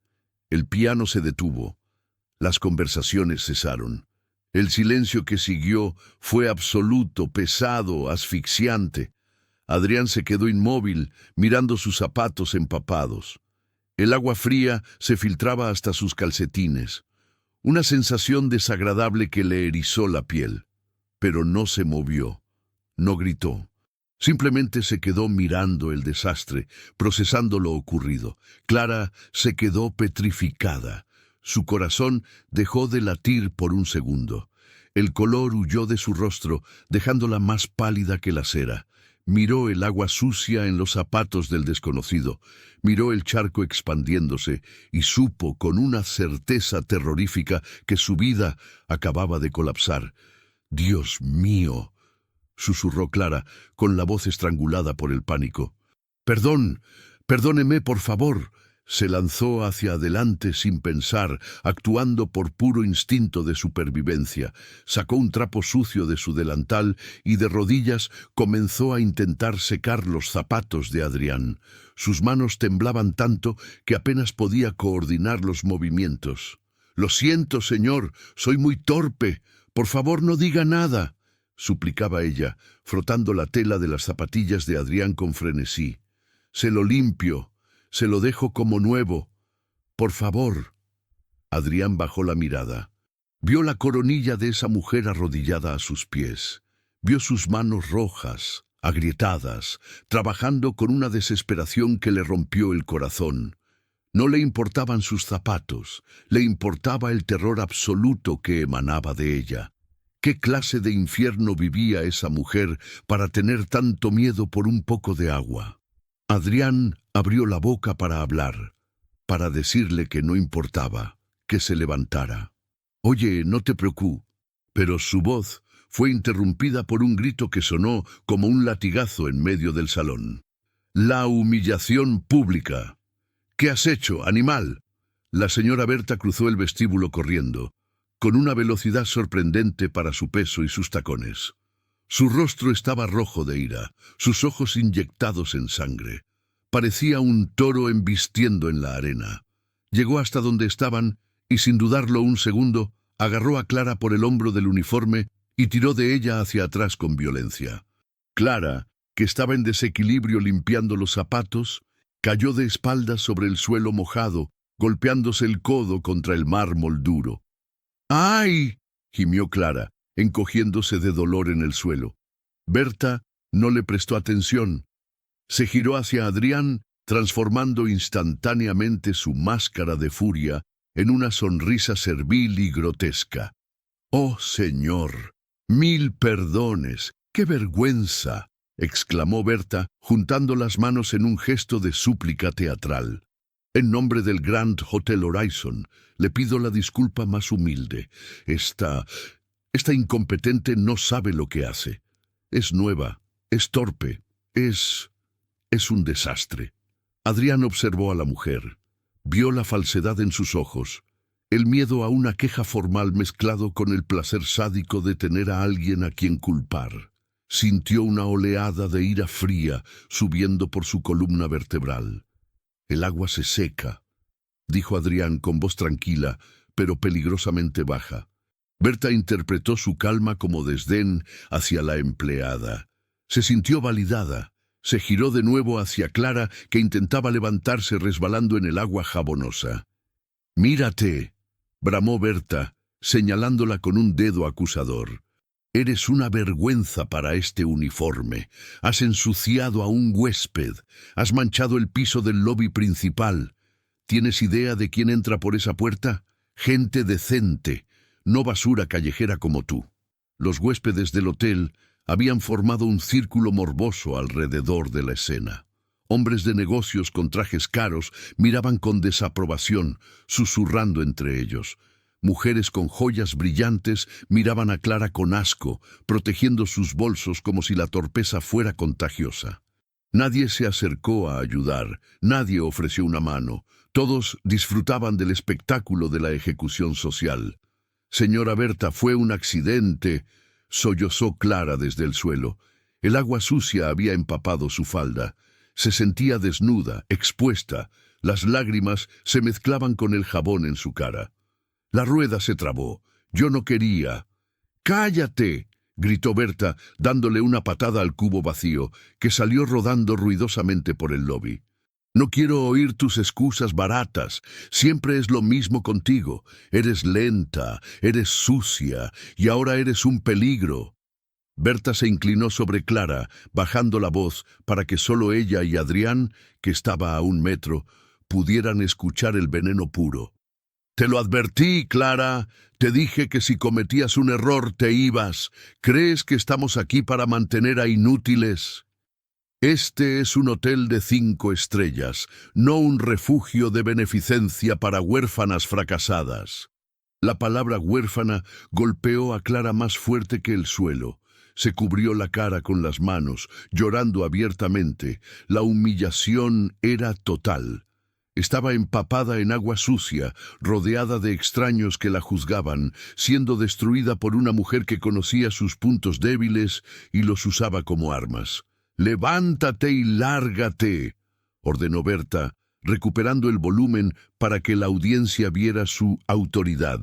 El piano se detuvo. Las conversaciones cesaron. El silencio que siguió fue absoluto, pesado, asfixiante. Adrián se quedó inmóvil, mirando sus zapatos empapados. El agua fría se filtraba hasta sus calcetines. Una sensación desagradable que le erizó la piel. Pero no se movió. No gritó. Simplemente se quedó mirando el desastre, procesando lo ocurrido. Clara se quedó petrificada. Su corazón dejó de latir por un segundo. El color huyó de su rostro, dejándola más pálida que la cera. Miró el agua sucia en los zapatos del desconocido, miró el charco expandiéndose y supo con una certeza terrorífica que su vida acababa de colapsar. «¡Dios mío!», susurró Clara, con la voz estrangulada por el pánico. «¡Perdón! ¡Perdóneme, por favor!». Se lanzó hacia adelante sin pensar, actuando por puro instinto de supervivencia. Sacó un trapo sucio de su delantal y de rodillas comenzó a intentar secar los zapatos de Adrián. Sus manos temblaban tanto que apenas podía coordinar los movimientos. «Lo siento, señor, soy muy torpe. Por favor, no diga nada», suplicaba ella, frotando la tela de las zapatillas de Adrián con frenesí. «Se lo limpio. Se lo dejo como nuevo. Por favor». Adrián bajó la mirada. Vio la coronilla de esa mujer arrodillada a sus pies. Vio sus manos rojas, agrietadas, trabajando con una desesperación que le rompió el corazón. No le importaban sus zapatos, le importaba el terror absoluto que emanaba de ella. ¿Qué clase de infierno vivía esa mujer para tener tanto miedo por un poco de agua? Adrián abrió la boca para hablar, para decirle que no importaba, que se levantara. «Oye, no te preocupes», pero su voz fue interrumpida por un grito que sonó como un latigazo en medio del salón. «La humillación pública». «¿Qué has hecho, animal?». La señora Berta cruzó el vestíbulo corriendo, con una velocidad sorprendente para su peso y sus tacones. Su rostro estaba rojo de ira, sus ojos inyectados en sangre. Parecía un toro embistiendo en la arena. Llegó hasta donde estaban y, sin dudarlo un segundo, agarró a Clara por el hombro del uniforme y tiró de ella hacia atrás con violencia. Clara, que estaba en desequilibrio limpiando los zapatos, cayó de espaldas sobre el suelo mojado, golpeándose el codo contra el mármol duro. «¡Ay!», gimió Clara, encogiéndose de dolor en el suelo. Berta no le prestó atención. Se giró hacia Adrián, transformando instantáneamente su máscara de furia en una sonrisa servil y grotesca. «Oh, señor, 1000 perdones. ¡Qué vergüenza!, exclamó Berta, juntando las manos en un gesto de súplica teatral. En nombre del Grand Hotel Horizon, le pido la disculpa más humilde. Esta incompetente no sabe lo que hace. Es nueva, es torpe, es un desastre. Adrián observó a la mujer. Vio la falsedad en sus ojos, el miedo a una queja formal mezclado con el placer sádico de tener a alguien a quien culpar. Sintió una oleada de ira fría subiendo por su columna vertebral. «El agua se seca», dijo Adrián con voz tranquila, pero peligrosamente baja. Berta interpretó su calma como desdén hacia la empleada. Se sintió validada. Se giró de nuevo hacia Clara, que intentaba levantarse resbalando en el agua jabonosa. «Mírate», bramó Berta, señalándola con un dedo acusador. «Eres una vergüenza para este uniforme. Has ensuciado a un huésped. Has manchado el piso del lobby principal. ¿Tienes idea de quién entra por esa puerta? Gente decente, no basura callejera como tú». Los huéspedes del hotel habían formado un círculo morboso alrededor de la escena. Hombres de negocios con trajes caros miraban con desaprobación, susurrando entre ellos. Mujeres con joyas brillantes miraban a Clara con asco, protegiendo sus bolsos como si la torpeza fuera contagiosa. Nadie se acercó a ayudar, nadie ofreció una mano. Todos disfrutaban del espectáculo de la ejecución social. «Señora Berta, fue un accidente», sollozó Clara desde el suelo. El agua sucia había empapado su falda. Se sentía desnuda, expuesta. Las lágrimas se mezclaban con el jabón en su cara. La rueda se trabó. «Yo no quería». «¡Cállate!», gritó Berta, dándole una patada al cubo vacío, que salió rodando ruidosamente por el lobby. «No quiero oír tus excusas baratas. Siempre es lo mismo contigo. Eres lenta, eres sucia, y ahora eres un peligro». Berta se inclinó sobre Clara, bajando la voz para que solo ella y Adrián, que estaba a 1 metro, pudieran escuchar el veneno puro. «Te lo advertí, Clara. Te dije que si cometías un error te ibas. ¿Crees que estamos aquí para mantener a inútiles? Este es un hotel de 5 estrellas, no un refugio de beneficencia para huérfanas fracasadas». La palabra huérfana golpeó a Clara más fuerte que el suelo. Se cubrió la cara con las manos, llorando abiertamente. La humillación era total. Estaba empapada en agua sucia, rodeada de extraños que la juzgaban, siendo destruida por una mujer que conocía sus puntos débiles y los usaba como armas. «Levántate y lárgate», ordenó Berta, recuperando el volumen para que la audiencia viera su autoridad.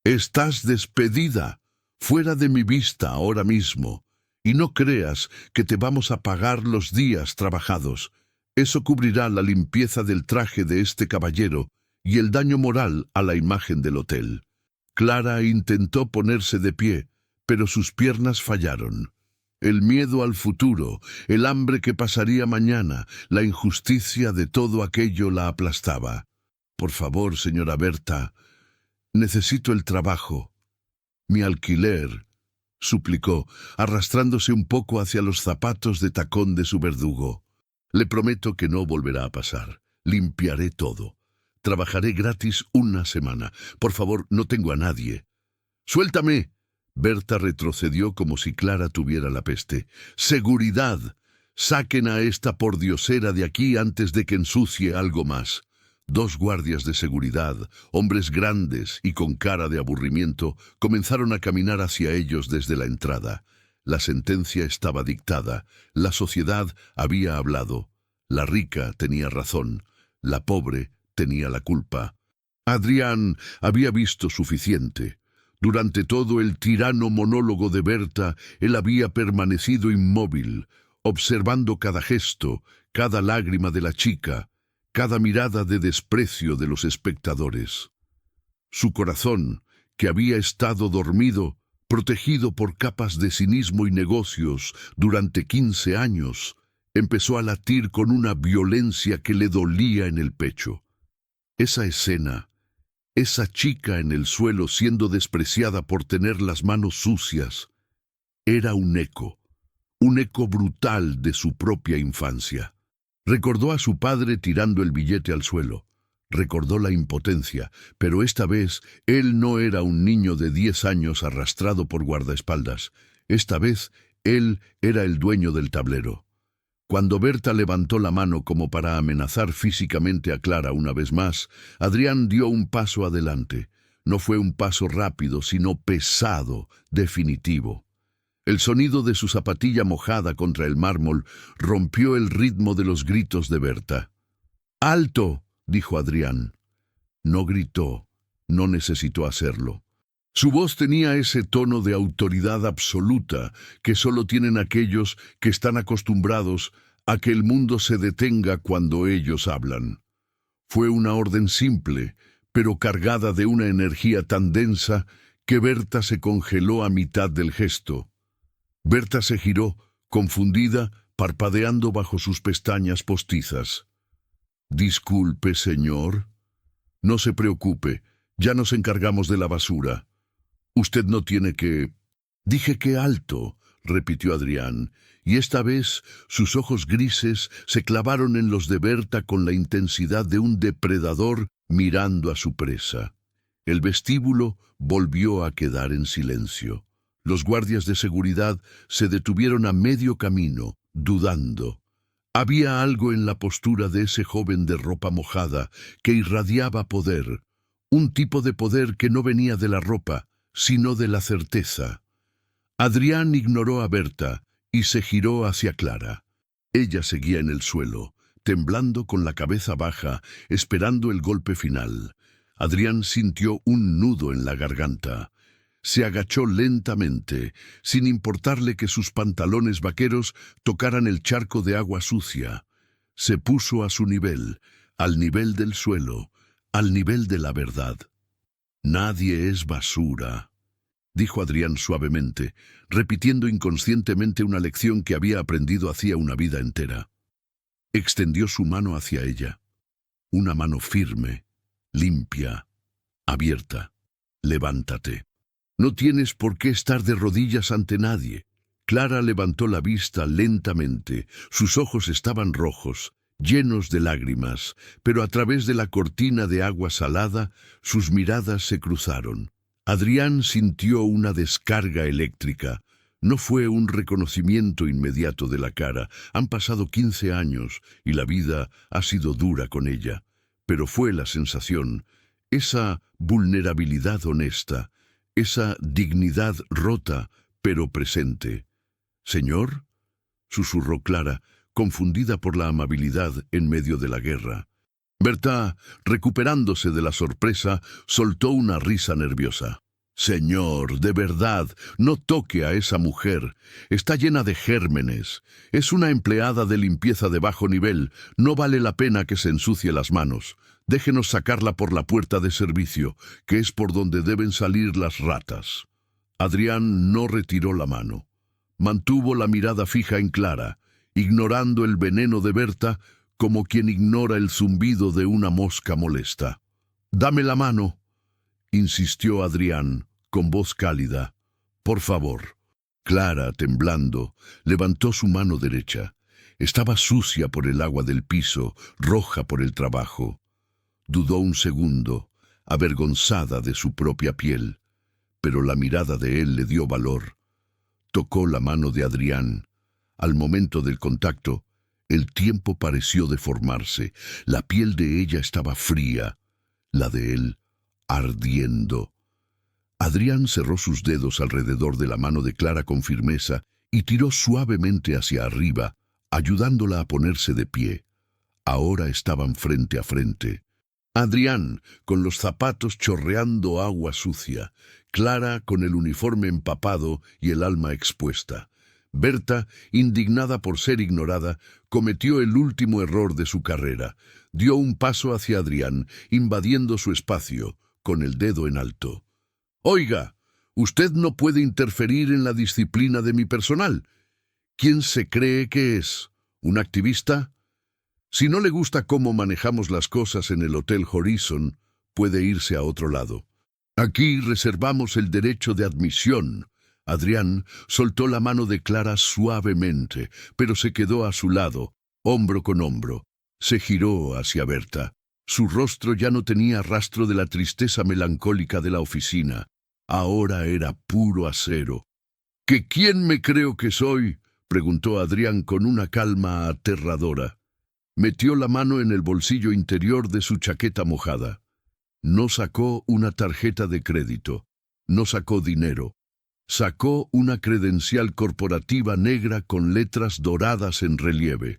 «Estás despedida, fuera de mi vista ahora mismo, y no creas que te vamos a pagar los días trabajados. Eso cubrirá la limpieza del traje de este caballero y el daño moral a la imagen del hotel». Clara intentó ponerse de pie, pero sus piernas fallaron. El miedo al futuro, el hambre que pasaría mañana, la injusticia de todo aquello la aplastaba. «Por favor, señora Berta, necesito el trabajo. Mi alquiler», suplicó, arrastrándose un poco hacia los zapatos de tacón de su verdugo. «Le prometo que no volverá a pasar. Limpiaré todo. Trabajaré gratis 1 semana. Por favor, no tengo a nadie». «¡Suéltame!». Berta retrocedió como si Clara tuviera la peste. «¡Seguridad! Saquen a esta pordiosera de aquí antes de que ensucie algo más». 2 guardias de seguridad, hombres grandes y con cara de aburrimiento, comenzaron a caminar hacia ellos desde la entrada. La sentencia estaba dictada. La sociedad había hablado. La rica tenía razón. La pobre tenía la culpa. Adrián había visto suficiente. Durante todo el tirano monólogo de Berta, él había permanecido inmóvil, observando cada gesto, cada lágrima de la chica, cada mirada de desprecio de los espectadores. Su corazón, que había estado dormido, protegido por capas de cinismo y negocios durante 15 años, empezó a latir con una violencia que le dolía en el pecho. Esa escena, esa chica en el suelo siendo despreciada por tener las manos sucias, era un eco. un eco brutal de su propia infancia. Recordó a su padre tirando el billete al suelo. Recordó la impotencia, pero esta vez él no era un niño de 10 años arrastrado por guardaespaldas. Esta vez él era el dueño del tablero. Cuando Berta levantó la mano como para amenazar físicamente a Clara una vez más, Adrián dio un paso adelante. No fue un paso rápido, sino pesado, definitivo. El sonido de su zapatilla mojada contra el mármol rompió el ritmo de los gritos de Berta. «¡Alto!», dijo Adrián. No gritó, no necesitó hacerlo. Su voz tenía ese tono de autoridad absoluta que solo tienen aquellos que están acostumbrados a que el mundo se detenga cuando ellos hablan. Fue una orden simple, pero cargada de una energía tan densa que Berta se congeló a mitad del gesto. Berta se giró, confundida, parpadeando bajo sus pestañas postizas. «Disculpe, señor». «No se preocupe, ya nos encargamos de la basura. Usted no tiene que...». «Dije que alto», repitió Adrián, y esta vez sus ojos grises se clavaron en los de Berta con la intensidad de un depredador mirando a su presa. El vestíbulo volvió a quedar en silencio. Los guardias de seguridad se detuvieron a medio camino, dudando. Había algo en la postura de ese joven de ropa mojada que irradiaba poder, un tipo de poder que no venía de la ropa, sino de la certeza. Adrián ignoró a Berta y se giró hacia Clara. Ella seguía en el suelo, temblando con la cabeza baja, esperando el golpe final. Adrián sintió un nudo en la garganta. Se agachó lentamente, sin importarle que sus pantalones vaqueros tocaran el charco de agua sucia. Se puso a su nivel, al nivel del suelo, al nivel de la verdad. «Nadie es basura», dijo Adrián suavemente, repitiendo inconscientemente una lección que había aprendido hacía una vida entera. Extendió su mano hacia ella. Una mano firme, limpia, abierta. «Levántate. No tienes por qué estar de rodillas ante nadie». Clara levantó la vista lentamente. Sus ojos estaban rojos, llenos de lágrimas, pero a través de la cortina de agua salada, sus miradas se cruzaron. Adrián sintió una descarga eléctrica. No fue un reconocimiento inmediato de la cara. Han pasado 15 años y la vida ha sido dura con ella. Pero fue la sensación, esa vulnerabilidad honesta, esa dignidad rota, pero presente. «¿Señor?», susurró Clara, confundida por la amabilidad en medio de la guerra. Berta, recuperándose de la sorpresa, soltó una risa nerviosa. «Señor, de verdad, no toque a esa mujer. Está llena de gérmenes. Es una empleada de limpieza de bajo nivel. No vale la pena que se ensucie las manos. Déjenos sacarla por la puerta de servicio, que es por donde deben salir las ratas». Adrián no retiró la mano. Mantuvo la mirada fija en Clara, ignorando el veneno de Berta como quien ignora el zumbido de una mosca molesta. «Dame la mano», insistió Adrián, con voz cálida. «Por favor». Clara, temblando, levantó su mano derecha. Estaba sucia por el agua del piso, roja por el trabajo. Dudó un segundo, avergonzada de su propia piel, pero la mirada de él le dio valor. Tocó la mano de Adrián. Al momento del contacto, el tiempo pareció deformarse. La piel de ella estaba fría, la de él ardiendo. Adrián cerró sus dedos alrededor de la mano de Clara con firmeza y tiró suavemente hacia arriba, ayudándola a ponerse de pie. Ahora estaban frente a frente. Adrián, con los zapatos chorreando agua sucia, Clara con el uniforme empapado y el alma expuesta. Berta, indignada por ser ignorada, cometió el último error de su carrera. Dio un paso hacia Adrián, invadiendo su espacio, con el dedo en alto. «Oiga, usted no puede interferir en la disciplina de mi personal. ¿Quién se cree que es? ¿Un activista? Si no le gusta cómo manejamos las cosas en el Hotel Horizon, puede irse a otro lado. Aquí reservamos el derecho de admisión Adrián soltó la mano de Clara suavemente, pero se quedó a su lado, hombro con hombro. Se giró hacia Berta. Su rostro ya no tenía rastro de la tristeza melancólica de la oficina. Ahora era puro acero. ¿Que quién me creo que soy?, preguntó Adrián con una calma aterradora. Metió la mano en el bolsillo interior de su chaqueta mojada. No sacó una tarjeta de crédito. No sacó dinero. Sacó una credencial corporativa negra con letras doradas en relieve.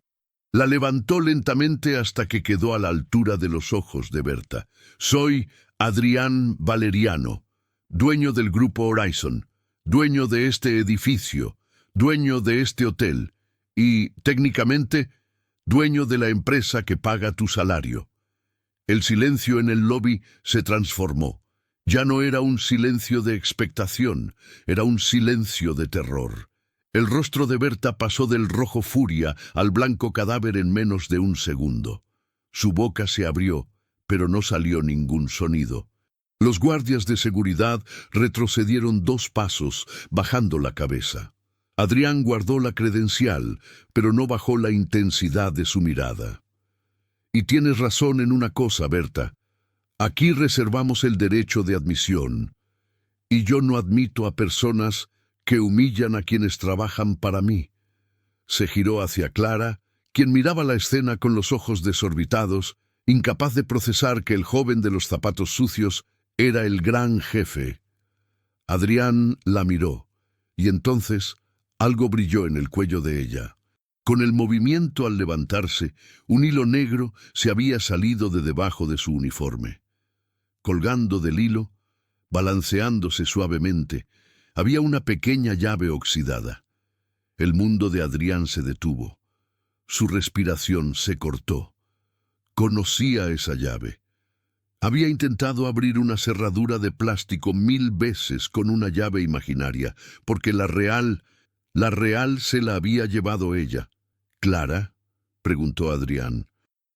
La levantó lentamente hasta que quedó a la altura de los ojos de Berta. Soy Adrián Valeriano, dueño del Grupo Horizon, dueño de este edificio, dueño de este hotel y, técnicamente, dueño de la empresa que paga tu salario. El silencio en el lobby se transformó. Ya no era un silencio de expectación, era un silencio de terror. El rostro de Berta pasó del rojo furia al blanco cadáver en menos de un segundo. Su boca se abrió, pero no salió ningún sonido. Los guardias de seguridad retrocedieron 2 pasos, bajando la cabeza. Adrián guardó la credencial, pero no bajó la intensidad de su mirada. Y tienes razón en una cosa, Berta. Aquí reservamos el derecho de admisión, y yo no admito a personas que humillan a quienes trabajan para mí. Se giró hacia Clara, quien miraba la escena con los ojos desorbitados, incapaz de procesar que el joven de los zapatos sucios era el gran jefe. Adrián la miró, y entonces algo brilló en el cuello de ella. Con el movimiento al levantarse, un hilo negro se había salido de debajo de su uniforme. Colgando del hilo, balanceándose suavemente, había una pequeña llave oxidada. El mundo de Adrián se detuvo. Su respiración se cortó. Conocía esa llave. Había intentado abrir una cerradura de plástico 1000 veces con una llave imaginaria, porque la real se la había llevado ella. ¿Clara?, preguntó Adrián.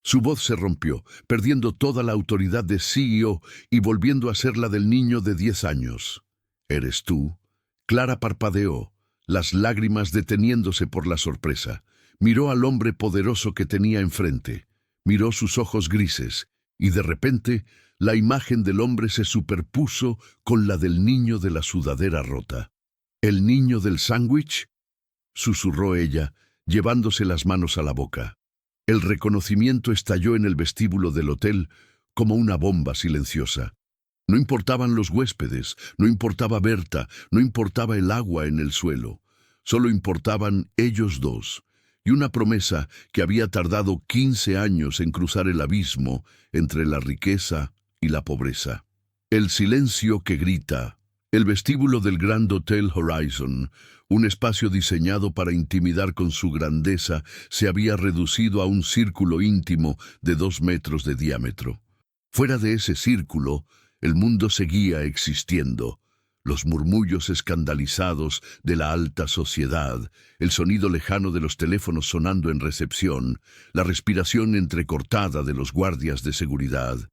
Su voz se rompió, perdiendo toda la autoridad de CEO y volviendo a ser la del niño de 10 años. ¿Eres tú? Clara parpadeó, las lágrimas deteniéndose por la sorpresa. Miró al hombre poderoso que tenía enfrente. Miró sus ojos grises, y de repente la imagen del hombre se superpuso con la del niño de la sudadera rota. ¿El niño del sándwich?, susurró ella, llevándose las manos a la boca. El reconocimiento estalló en el vestíbulo del hotel como una bomba silenciosa. No importaban los huéspedes, no importaba Berta, no importaba el agua en el suelo. Solo importaban ellos dos, y una promesa que había tardado 15 años en cruzar el abismo entre la riqueza y la pobreza. El silencio que grita. El vestíbulo del Grand Hotel Horizon, un espacio diseñado para intimidar con su grandeza, se había reducido a un círculo íntimo de 2 metros de diámetro. Fuera de ese círculo, el mundo seguía existiendo. Los murmullos escandalizados de la alta sociedad, el sonido lejano de los teléfonos sonando en recepción, la respiración entrecortada de los guardias de seguridad.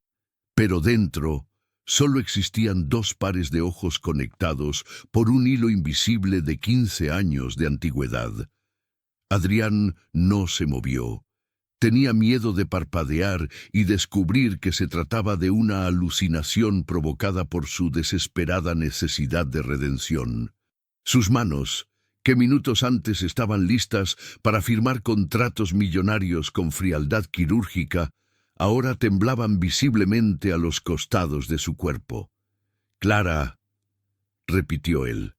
Pero dentro, solo existían 2 pares de ojos conectados por un hilo invisible de 15 años de antigüedad. Adrián no se movió. Tenía miedo de parpadear y descubrir que se trataba de una alucinación provocada por su desesperada necesidad de redención. Sus manos, que minutos antes estaban listas para firmar contratos millonarios con frialdad quirúrgica, ahora temblaban visiblemente a los costados de su cuerpo. «Clara», repitió él.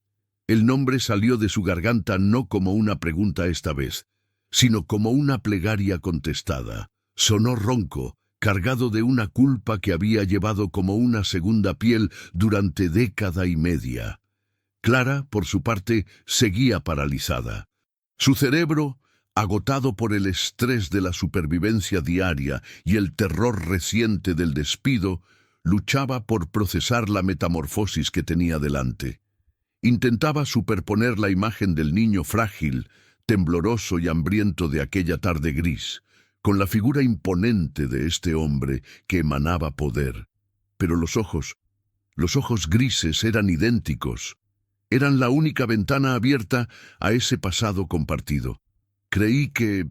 El nombre salió de su garganta no como una pregunta esta vez, sino como una plegaria contestada. Sonó ronco, cargado de una culpa que había llevado como una segunda piel durante 1,5 décadas. Clara, por su parte, seguía paralizada. Su cerebro, agotado por el estrés de la supervivencia diaria y el terror reciente del despido, luchaba por procesar la metamorfosis que tenía delante. Intentaba superponer la imagen del niño frágil, tembloroso y hambriento de aquella tarde gris, con la figura imponente de este hombre que emanaba poder. Pero los ojos grises eran idénticos. Eran la única ventana abierta a ese pasado compartido. Creí que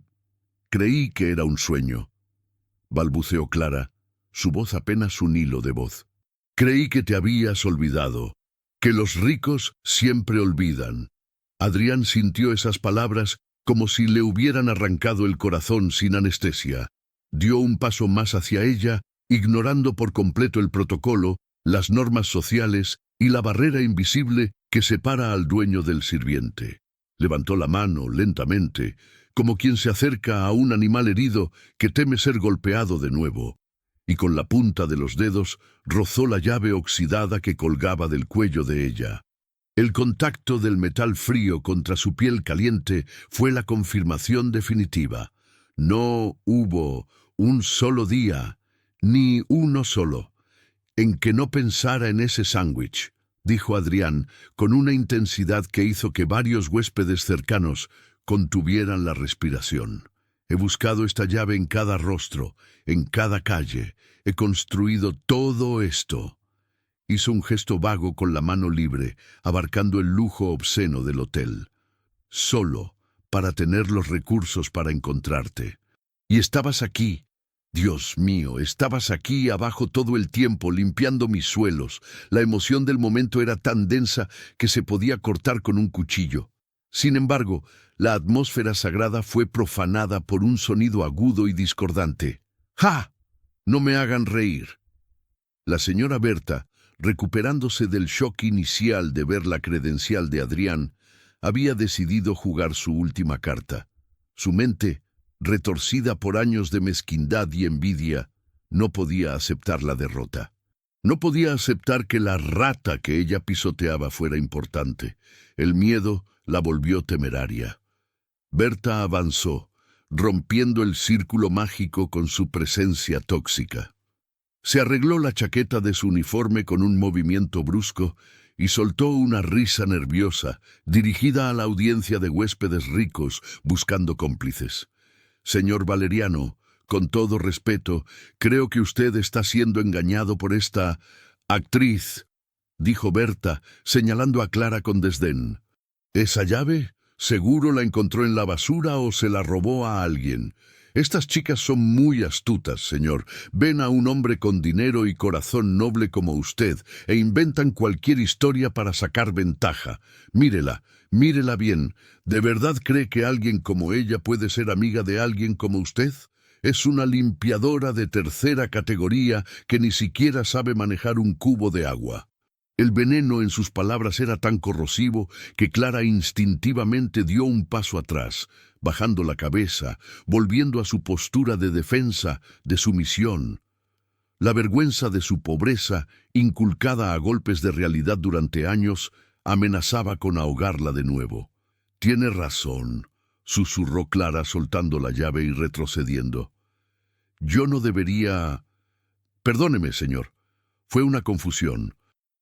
era un sueño, balbuceó Clara, su voz apenas un hilo de voz. Creí que te habías olvidado, que los ricos siempre olvidan. Adrián sintió esas palabras como si le hubieran arrancado el corazón sin anestesia. Dio un paso más hacia ella, ignorando por completo el protocolo, las normas sociales y la barrera invisible que separa al dueño del sirviente. Levantó la mano lentamente, como quien se acerca a un animal herido que teme ser golpeado de nuevo, y con la punta de los dedos rozó la llave oxidada que colgaba del cuello de ella. El contacto del metal frío contra su piel caliente fue la confirmación definitiva. No hubo un solo día, ni uno solo, en que no pensara en ese sándwich, dijo Adrián con una intensidad que hizo que varios huéspedes cercanos contuvieran la respiración. He buscado esta llave en cada rostro, en cada calle. He construido todo esto. Hizo un gesto vago con la mano libre, abarcando el lujo obsceno del hotel. Solo para tener los recursos para encontrarte. Y estabas aquí. Dios mío, estabas aquí abajo todo el tiempo, limpiando mis suelos. La emoción del momento era tan densa que se podía cortar con un cuchillo. Sin embargo, la atmósfera sagrada fue profanada por un sonido agudo y discordante. ¡Ja! No me hagan reír. La señora Berta, recuperándose del shock inicial de ver la credencial de Adrián, había decidido jugar su última carta. Su mente, retorcida por años de mezquindad y envidia, no podía aceptar la derrota. No podía aceptar que la rata que ella pisoteaba fuera importante. El miedo la volvió temeraria. Berta avanzó, rompiendo el círculo mágico con su presencia tóxica. Se arregló la chaqueta de su uniforme con un movimiento brusco y soltó una risa nerviosa, dirigida a la audiencia de huéspedes ricos buscando cómplices. Señor Valeriano, con todo respeto, creo que usted está siendo engañado por esta actriz, dijo Berta, señalando a Clara con desdén. ¿Esa llave? Seguro la encontró en la basura o se la robó a alguien. Estas chicas son muy astutas, señor. Ven a un hombre con dinero y corazón noble como usted e inventan cualquier historia para sacar ventaja. Mírela bien. ¿De verdad cree que alguien como ella puede ser amiga de alguien como usted? Es una limpiadora de tercera categoría que ni siquiera sabe manejar un cubo de agua. El veneno en sus palabras era tan corrosivo que Clara instintivamente dio un paso atrás, bajando la cabeza, volviendo a su postura de defensa, de sumisión. La vergüenza de su pobreza, inculcada a golpes de realidad durante años, amenazaba con ahogarla de nuevo. «Tiene razón», susurró Clara soltando la llave y retrocediendo. «Yo no debería...» «Perdóneme, señor. Fue una confusión».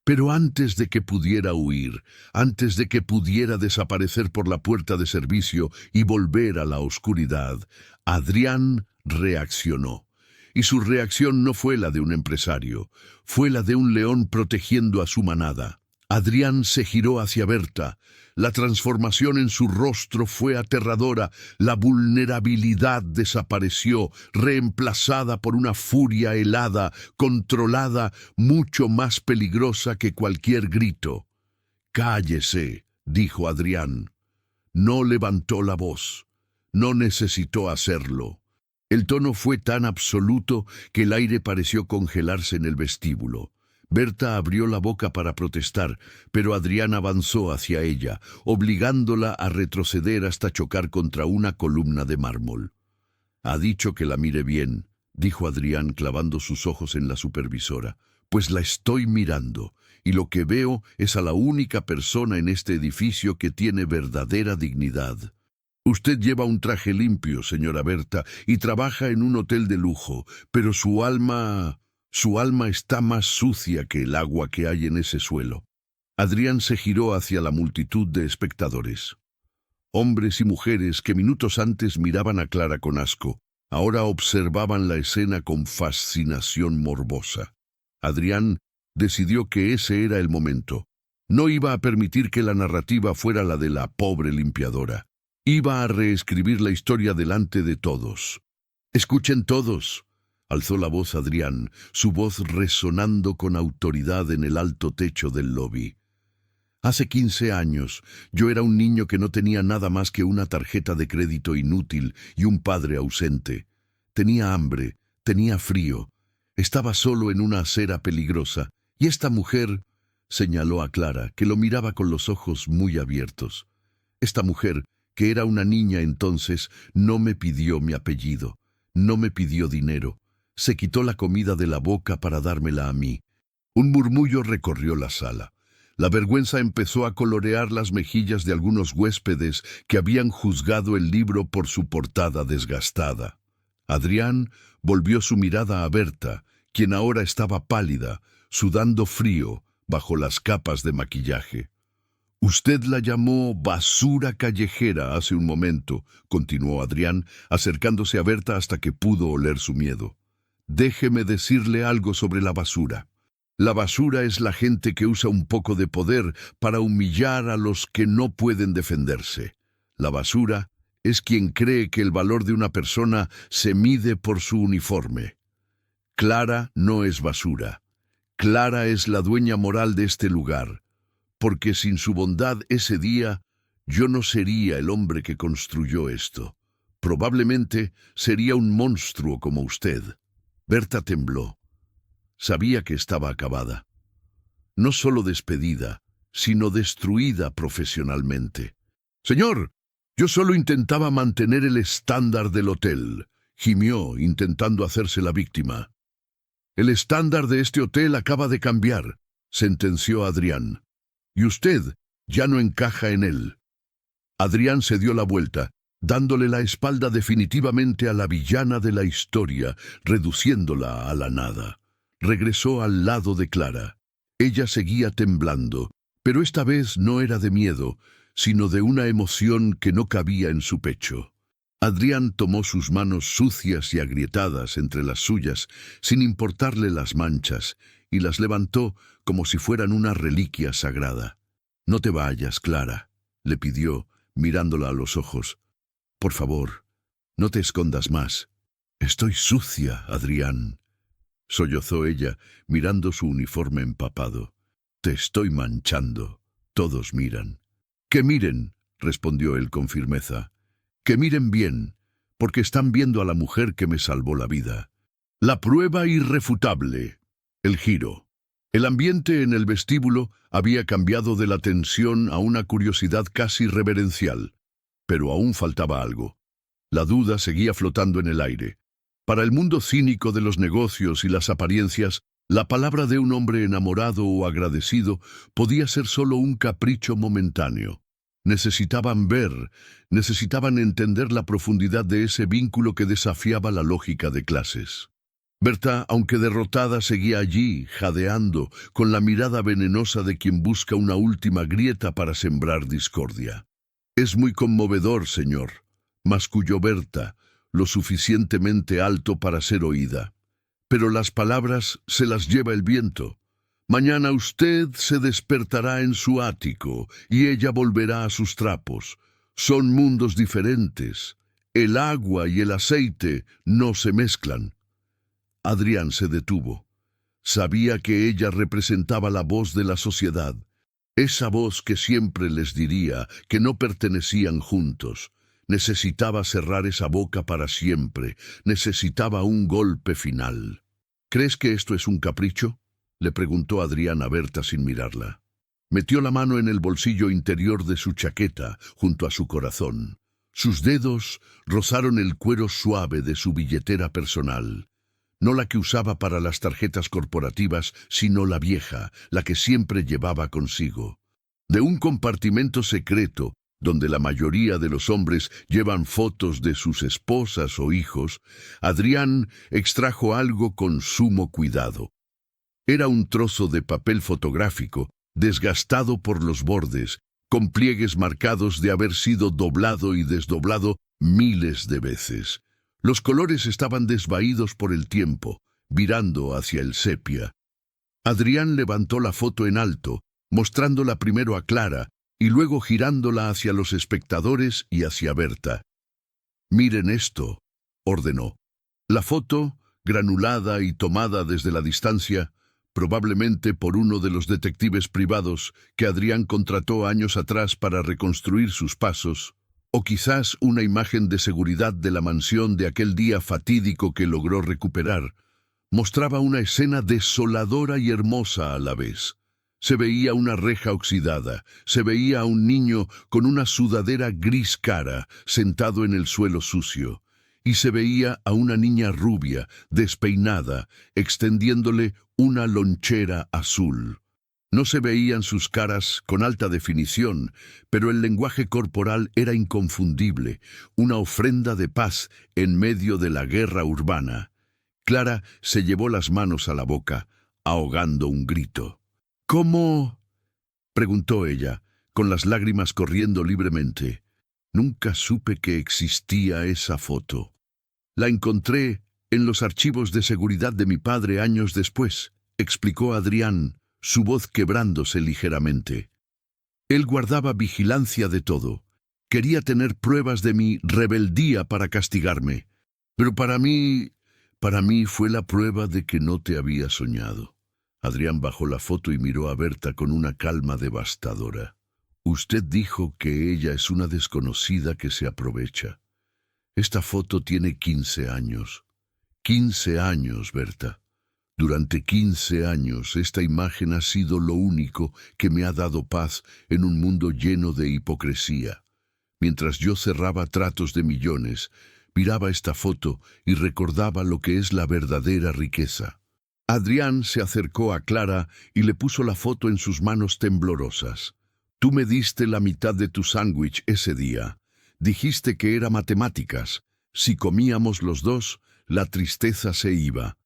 Pero antes de que pudiera huir, antes de que pudiera desaparecer por la puerta de servicio y volver a la oscuridad, Adrián reaccionó. Y su reacción no fue la de un empresario, fue la de un león protegiendo a su manada. Adrián se giró hacia Berta. La transformación en su rostro fue aterradora. La vulnerabilidad desapareció, reemplazada por una furia helada, controlada, mucho más peligrosa que cualquier grito. «Cállese», dijo Adrián. No levantó la voz. No necesitó hacerlo. El tono fue tan absoluto que el aire pareció congelarse en el vestíbulo. Berta abrió la boca para protestar, pero Adrián avanzó hacia ella, obligándola a retroceder hasta chocar contra una columna de mármol. «Ha dicho que la mire bien», dijo Adrián clavando sus ojos en la supervisora. «Pues la estoy mirando, y lo que veo es a la única persona en este edificio que tiene verdadera dignidad. Usted lleva un traje limpio, señora Berta, y trabaja en un hotel de lujo, pero su alma está más sucia que el agua que hay en ese suelo». Adrián se giró hacia la multitud de espectadores. Hombres y mujeres que minutos antes miraban a Clara con asco, ahora observaban la escena con fascinación morbosa. Adrián decidió que ese era el momento. No iba a permitir que la narrativa fuera la de la pobre limpiadora. Iba a reescribir la historia delante de todos. «Escuchen todos», alzó la voz Adrián, su voz resonando con autoridad en el alto techo del lobby. Hace 15 años, yo era un niño que no tenía nada más que una tarjeta de crédito inútil y un padre ausente. Tenía hambre, tenía frío, estaba solo en una acera peligrosa, y esta mujer, señaló a Clara, que lo miraba con los ojos muy abiertos. Esta mujer, que era una niña entonces, no me pidió mi apellido, no me pidió dinero, se quitó la comida de la boca para dármela a mí. Un murmullo recorrió la sala. La vergüenza empezó a colorear las mejillas de algunos huéspedes que habían juzgado el libro por su portada desgastada. Adrián volvió su mirada a Berta, quien ahora estaba pálida, sudando frío bajo las capas de maquillaje. «Usted la llamó basura callejera hace un momento», continuó Adrián, acercándose a Berta hasta que pudo oler su miedo. «Déjeme decirle algo sobre la basura. La basura es la gente que usa un poco de poder para humillar a los que no pueden defenderse. La basura es quien cree que el valor de una persona se mide por su uniforme. Clara no es basura. Clara es la dueña moral de este lugar, porque sin su bondad ese día yo no sería el hombre que construyó esto. Probablemente sería un monstruo como usted». Berta tembló. Sabía que estaba acabada. No solo despedida, sino destruida profesionalmente. «Señor, yo solo intentaba mantener el estándar del hotel», gimió, intentando hacerse la víctima. «El estándar de este hotel acaba de cambiar», sentenció Adrián. «Y usted ya no encaja en él». Adrián se dio la vuelta, dándole la espalda definitivamente a la villana de la historia, reduciéndola a la nada. Regresó al lado de Clara. Ella seguía temblando, pero esta vez no era de miedo, sino de una emoción que no cabía en su pecho. Adrián tomó sus manos sucias y agrietadas entre las suyas, sin importarle las manchas, y las levantó como si fueran una reliquia sagrada. «No te vayas, Clara», le pidió, mirándola a los ojos. «Por favor, no te escondas más». «Estoy sucia, Adrián», sollozó ella, mirando su uniforme empapado. «Te estoy manchando. Todos miran». «Que miren», respondió él con firmeza. «Que miren bien, porque están viendo a la mujer que me salvó la vida. La prueba irrefutable». El giro. El ambiente en el vestíbulo había cambiado de la tensión a una curiosidad casi reverencial. Pero aún faltaba algo. La duda seguía flotando en el aire. Para el mundo cínico de los negocios y las apariencias, la palabra de un hombre enamorado o agradecido podía ser solo un capricho momentáneo. Necesitaban ver, necesitaban entender la profundidad de ese vínculo que desafiaba la lógica de clases. Berta, aunque derrotada, seguía allí, jadeando, con la mirada venenosa de quien busca una última grieta para sembrar discordia. «Es muy conmovedor, señor», masculló Berta, lo suficientemente alto para ser oída. «Pero las palabras se las lleva el viento. Mañana usted se despertará en su ático y ella volverá a sus trapos. Son mundos diferentes. El agua y el aceite no se mezclan». Adrián se detuvo. Sabía que ella representaba la voz de la sociedad, esa voz que siempre les diría que no pertenecían juntos. Necesitaba cerrar esa boca para siempre, necesitaba un golpe final. «¿Crees que esto es un capricho?», le preguntó Adrián a Berta sin mirarla. Metió la mano en el bolsillo interior de su chaqueta, junto a su corazón. Sus dedos rozaron el cuero suave de su billetera personal. No la que usaba para las tarjetas corporativas, sino la vieja, la que siempre llevaba consigo. De un compartimento secreto, donde la mayoría de los hombres llevan fotos de sus esposas o hijos, Adrián extrajo algo con sumo cuidado. Era un trozo de papel fotográfico, desgastado por los bordes, con pliegues marcados de haber sido doblado y desdoblado miles de veces. Los colores estaban desvaídos por el tiempo, virando hacia el sepia. Adrián levantó la foto en alto, mostrándola primero a Clara y luego girándola hacia los espectadores y hacia Berta. «Miren esto», ordenó. La foto, granulada y tomada desde la distancia, probablemente por uno de los detectives privados que Adrián contrató años atrás para reconstruir sus pasos, o quizás una imagen de seguridad de la mansión de aquel día fatídico que logró recuperar, mostraba una escena desoladora y hermosa a la vez. Se veía una reja oxidada, se veía a un niño con una sudadera gris cara sentado en el suelo sucio, y se veía a una niña rubia, despeinada, extendiéndole una lonchera azul. No se veían sus caras con alta definición, pero el lenguaje corporal era inconfundible, una ofrenda de paz en medio de la guerra urbana. Clara se llevó las manos a la boca, ahogando un grito. «¿Cómo?», preguntó ella, con las lágrimas corriendo libremente. «Nunca supe que existía esa foto. La encontré en los archivos de seguridad de mi padre años después», explicó Adrián, su voz quebrándose ligeramente. Él guardaba vigilancia de todo. Quería tener pruebas de mi rebeldía para castigarme. Pero para mí fue la prueba de que no te había soñado. Adrián bajó la foto y miró a Berta con una calma devastadora. «Usted dijo que ella es una desconocida que se aprovecha. Esta foto tiene 15 años. 15 años, Berta. Durante 15 años esta imagen ha sido lo único que me ha dado paz en un mundo lleno de hipocresía. Mientras yo cerraba tratos de millones, miraba esta foto y recordaba lo que es la verdadera riqueza». Adrián se acercó a Clara y le puso la foto en sus manos temblorosas. «Tú me diste la mitad de tu sándwich ese día. Dijiste que era matemáticas. Si comíamos los dos, la tristeza se iba».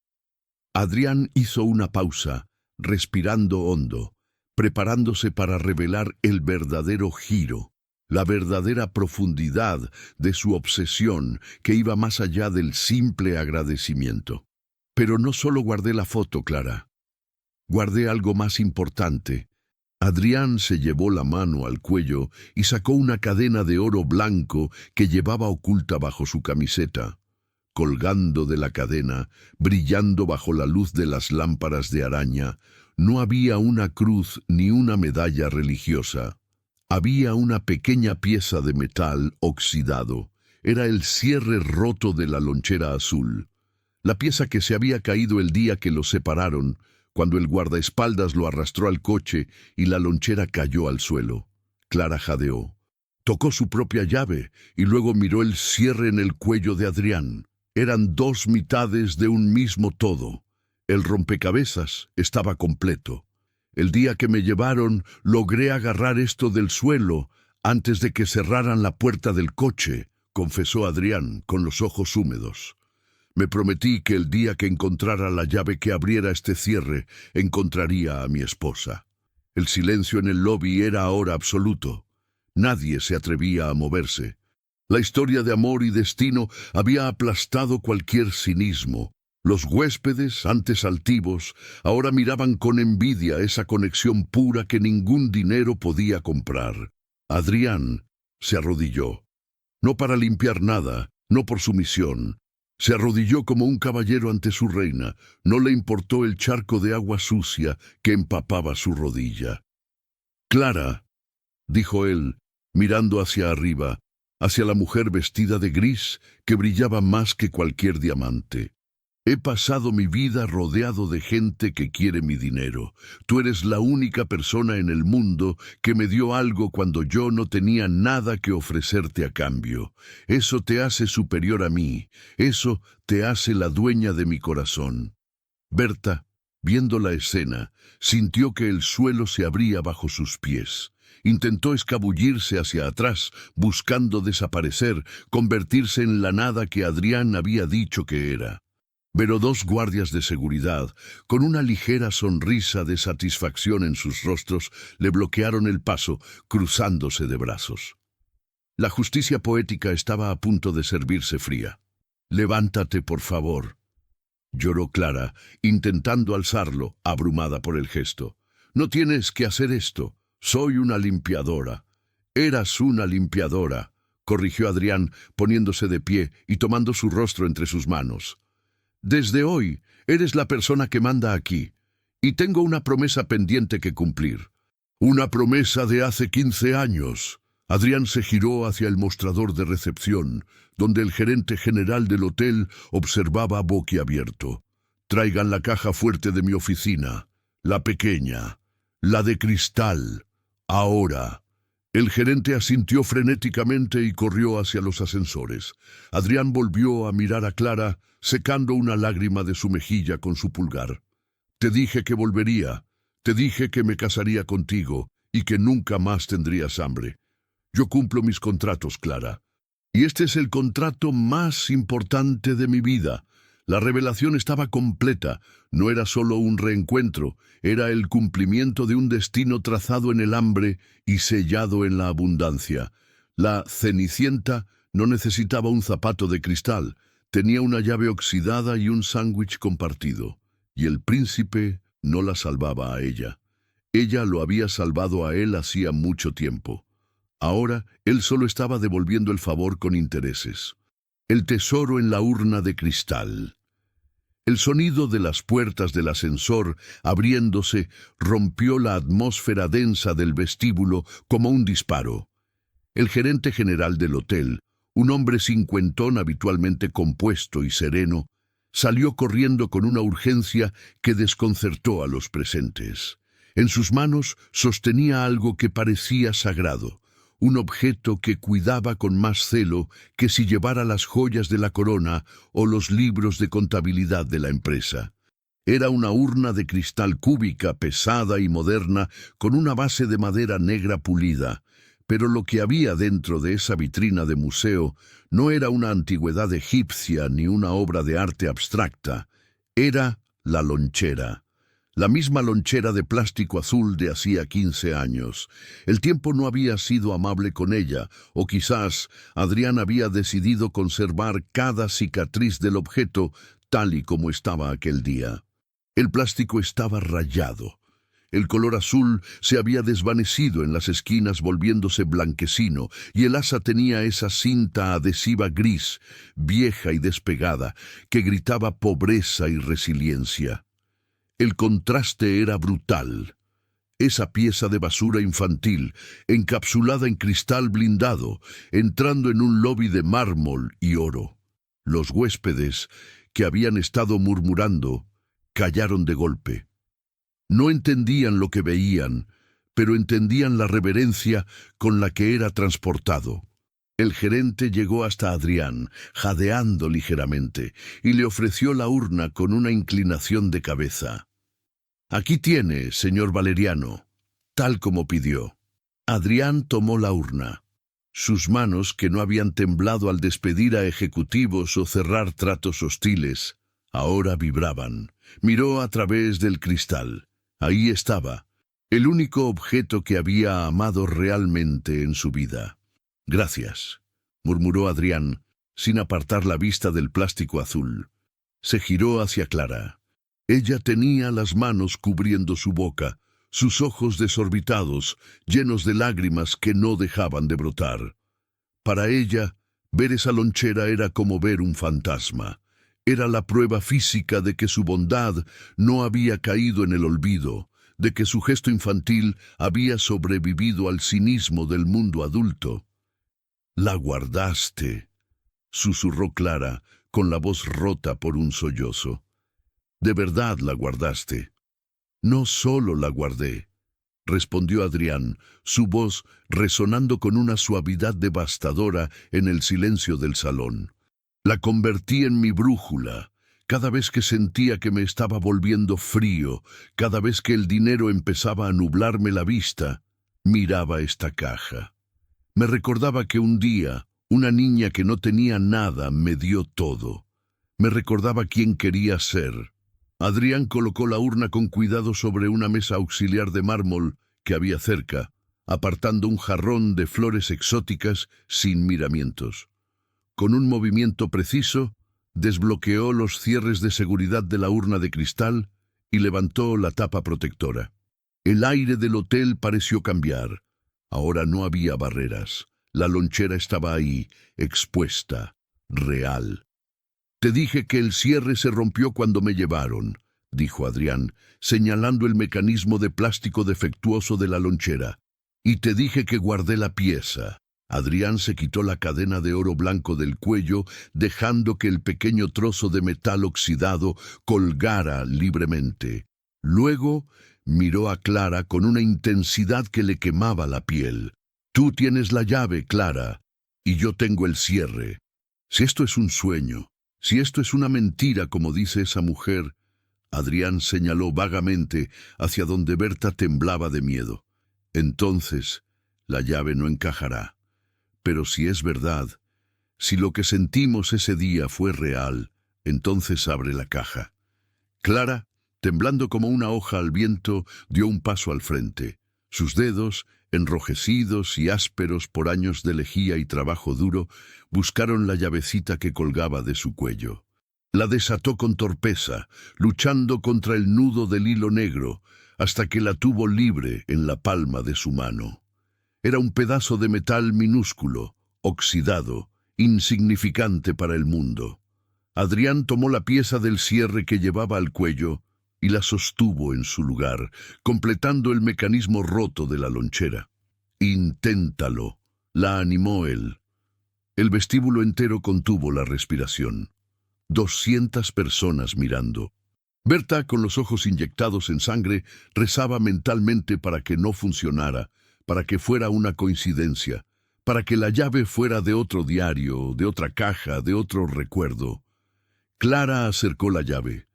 Adrián hizo una pausa, respirando hondo, preparándose para revelar el verdadero giro, la verdadera profundidad de su obsesión que iba más allá del simple agradecimiento. «Pero no solo guardé la foto, Clara. Guardé algo más importante». Adrián se llevó la mano al cuello y sacó una cadena de oro blanco que llevaba oculta bajo su camiseta. Colgando de la cadena, brillando bajo la luz de las lámparas de araña, no había una cruz ni una medalla religiosa. Había una pequeña pieza de metal oxidado. Era el cierre roto de la lonchera azul. La pieza que se había caído el día que los separaron, cuando el guardaespaldas lo arrastró al coche y la lonchera cayó al suelo. Clara jadeó. Tocó su propia llave y luego miró el cierre en el cuello de Adrián. Eran dos mitades de un mismo todo. El rompecabezas estaba completo. «El día que me llevaron, logré agarrar esto del suelo antes de que cerraran la puerta del coche», confesó Adrián con los ojos húmedos. «Me prometí que el día que encontrara la llave que abriera este cierre, encontraría a mi esposa». El silencio en el lobby era ahora absoluto. Nadie se atrevía a moverse. La historia de amor y destino había aplastado cualquier cinismo. Los huéspedes, antes altivos, ahora miraban con envidia esa conexión pura que ningún dinero podía comprar. Adrián se arrodilló. No para limpiar nada, no por sumisión. Se arrodilló como un caballero ante su reina. No le importó el charco de agua sucia que empapaba su rodilla. «Clara», dijo él, mirando hacia arriba, hacia la mujer vestida de gris que brillaba más que cualquier diamante. «He pasado mi vida rodeado de gente que quiere mi dinero. Tú eres la única persona en el mundo que me dio algo cuando yo no tenía nada que ofrecerte a cambio. Eso te hace superior a mí. Eso te hace la dueña de mi corazón». Berta, viendo la escena, sintió que el suelo se abría bajo sus pies. Intentó escabullirse hacia atrás, buscando desaparecer, convertirse en la nada que Adrián había dicho que era. Pero dos guardias de seguridad, con una ligera sonrisa de satisfacción en sus rostros, le bloquearon el paso, cruzándose de brazos. La justicia poética estaba a punto de servirse fría. «Levántate, por favor», lloró Clara, intentando alzarlo, abrumada por el gesto. No tienes que hacer esto. Soy una limpiadora. Eras una limpiadora, corrigió Adrián, poniéndose de pie y tomando su rostro entre sus manos. Desde hoy, eres la persona que manda aquí, y tengo una promesa pendiente que cumplir. Una promesa de hace 15 años. Adrián se giró hacia el mostrador de recepción, donde el gerente general del hotel observaba boquiabierto. Traigan la caja fuerte de mi oficina, la pequeña, la de cristal, ahora. El gerente asintió frenéticamente y corrió hacia los ascensores. Adrián volvió a mirar a Clara, secando una lágrima de su mejilla con su pulgar. Te dije que volvería, te dije que me casaría contigo y que nunca más tendrías hambre. Yo cumplo mis contratos, Clara. Y este es el contrato más importante de mi vida. La revelación estaba completa. No era solo un reencuentro, era el cumplimiento de un destino trazado en el hambre y sellado en la abundancia. La Cenicienta no necesitaba un zapato de cristal, tenía una llave oxidada y un sándwich compartido. Y el príncipe no la salvaba a ella. Ella lo había salvado a él hacía mucho tiempo. Ahora, él solo estaba devolviendo el favor con intereses. El tesoro en la urna de cristal. El sonido de las puertas del ascensor abriéndose rompió la atmósfera densa del vestíbulo como un disparo. El gerente general del hotel, un hombre cincuentón habitualmente compuesto y sereno, salió corriendo con una urgencia que desconcertó a los presentes. En sus manos sostenía algo que parecía sagrado, un objeto que cuidaba con más celo que si llevara las joyas de la corona o los libros de contabilidad de la empresa. Era una urna de cristal cúbica, pesada y moderna, con una base de madera negra pulida, pero lo que había dentro de esa vitrina de museo no era una antigüedad egipcia ni una obra de arte abstracta, era la lonchera. La misma lonchera de plástico azul de hacía 15 años. El tiempo no había sido amable con ella, o quizás Adrián había decidido conservar cada cicatriz del objeto tal y como estaba aquel día. El plástico estaba rayado. El color azul se había desvanecido en las esquinas volviéndose blanquecino, y el asa tenía esa cinta adhesiva gris, vieja y despegada, que gritaba pobreza y resiliencia. El contraste era brutal. Esa pieza de basura infantil, encapsulada en cristal blindado, entrando en un lobby de mármol y oro. Los huéspedes, que habían estado murmurando, callaron de golpe. No entendían lo que veían, pero entendían la reverencia con la que era transportado. El gerente llegó hasta Adrián, jadeando ligeramente, y le ofreció la urna con una inclinación de cabeza. Aquí tiene, señor Valeriano, tal como pidió. Adrián tomó la urna. Sus manos, que no habían temblado al despedir a ejecutivos o cerrar tratos hostiles, ahora vibraban. Miró a través del cristal. Ahí estaba, el único objeto que había amado realmente en su vida. Gracias, murmuró Adrián, sin apartar la vista del plástico azul. Se giró hacia Clara. Ella tenía las manos cubriendo su boca, sus ojos desorbitados, llenos de lágrimas que no dejaban de brotar. Para ella, ver esa lonchera era como ver un fantasma. Era la prueba física de que su bondad no había caído en el olvido, de que su gesto infantil había sobrevivido al cinismo del mundo adulto. «La guardaste», susurró Clara, con la voz rota por un sollozo. «De verdad la guardaste». «No solo la guardé», respondió Adrián, su voz resonando con una suavidad devastadora en el silencio del salón. «La convertí en mi brújula. Cada vez que sentía que me estaba volviendo frío, cada vez que el dinero empezaba a nublarme la vista, miraba esta caja. Me recordaba que un día, una niña que no tenía nada me dio todo. Me recordaba quién quería ser». Adrián colocó la urna con cuidado sobre una mesa auxiliar de mármol que había cerca, apartando un jarrón de flores exóticas sin miramientos. Con un movimiento preciso, desbloqueó los cierres de seguridad de la urna de cristal y levantó la tapa protectora. El aire del hotel pareció cambiar. Ahora no había barreras. La lonchera estaba ahí, expuesta, real. «Te dije que el cierre se rompió cuando me llevaron», dijo Adrián, señalando el mecanismo de plástico defectuoso de la lonchera. «Y te dije que guardé la pieza». Adrián se quitó la cadena de oro blanco del cuello, dejando que el pequeño trozo de metal oxidado colgara libremente. Luego miró a Clara con una intensidad que le quemaba la piel. «Tú tienes la llave, Clara, y yo tengo el cierre. Si esto es un sueño, si esto es una mentira, como dice esa mujer», Adrián señaló vagamente hacia donde Berta temblaba de miedo. «Entonces, la llave no encajará. Pero si es verdad, si lo que sentimos ese día fue real, entonces abre la caja». Clara, temblando como una hoja al viento, dio un paso al frente. Sus dedos, enrojecidos y ásperos por años de lejía y trabajo duro, buscaron la llavecita que colgaba de su cuello. La desató con torpeza, luchando contra el nudo del hilo negro, hasta que la tuvo libre en la palma de su mano. Era un pedazo de metal minúsculo, oxidado, insignificante para el mundo. Adrián tomó la pieza del cierre que llevaba al cuello y la sostuvo en su lugar, completando el mecanismo roto de la lonchera. «Inténtalo», la animó él. El vestíbulo entero contuvo la respiración. 200 personas mirando. Berta, con los ojos inyectados en sangre, rezaba mentalmente para que no funcionara, para que fuera una coincidencia, para que la llave fuera de otro diario, de otra caja, de otro recuerdo. Clara acercó la llave.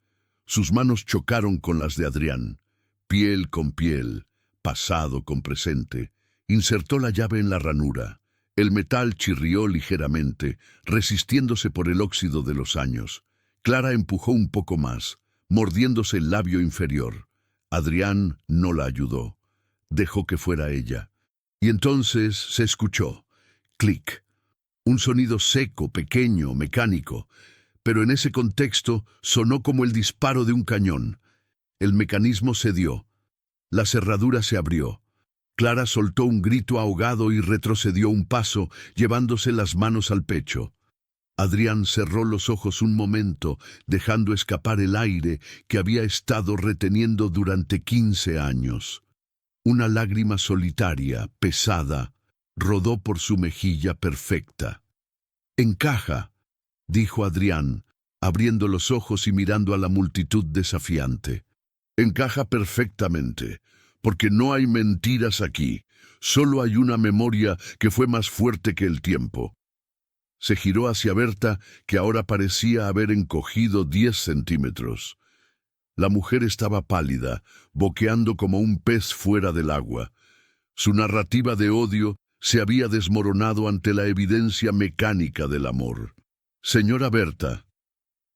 Sus manos chocaron con las de Adrián, piel con piel, pasado con presente. Insertó la llave en la ranura. El metal chirrió ligeramente, resistiéndose por el óxido de los años. Clara empujó un poco más, mordiéndose el labio inferior. Adrián no la ayudó. Dejó que fuera ella. Y entonces se escuchó. Clic. Un sonido seco, pequeño, mecánico. Pero en ese contexto sonó como el disparo de un cañón. El mecanismo cedió. La cerradura se abrió. Clara soltó un grito ahogado y retrocedió un paso, llevándose las manos al pecho. Adrián cerró los ojos un momento, dejando escapar el aire que había estado reteniendo durante 15 años. Una lágrima solitaria, pesada, rodó por su mejilla perfecta. «Encaja», dijo Adrián, abriendo los ojos y mirando a la multitud desafiante. «Encaja perfectamente, porque no hay mentiras aquí. Solo hay una memoria que fue más fuerte que el tiempo». Se giró hacia Berta, que ahora parecía haber encogido 10 centímetros. La mujer estaba pálida, boqueando como un pez fuera del agua. Su narrativa de odio se había desmoronado ante la evidencia mecánica del amor. «Señora Berta»,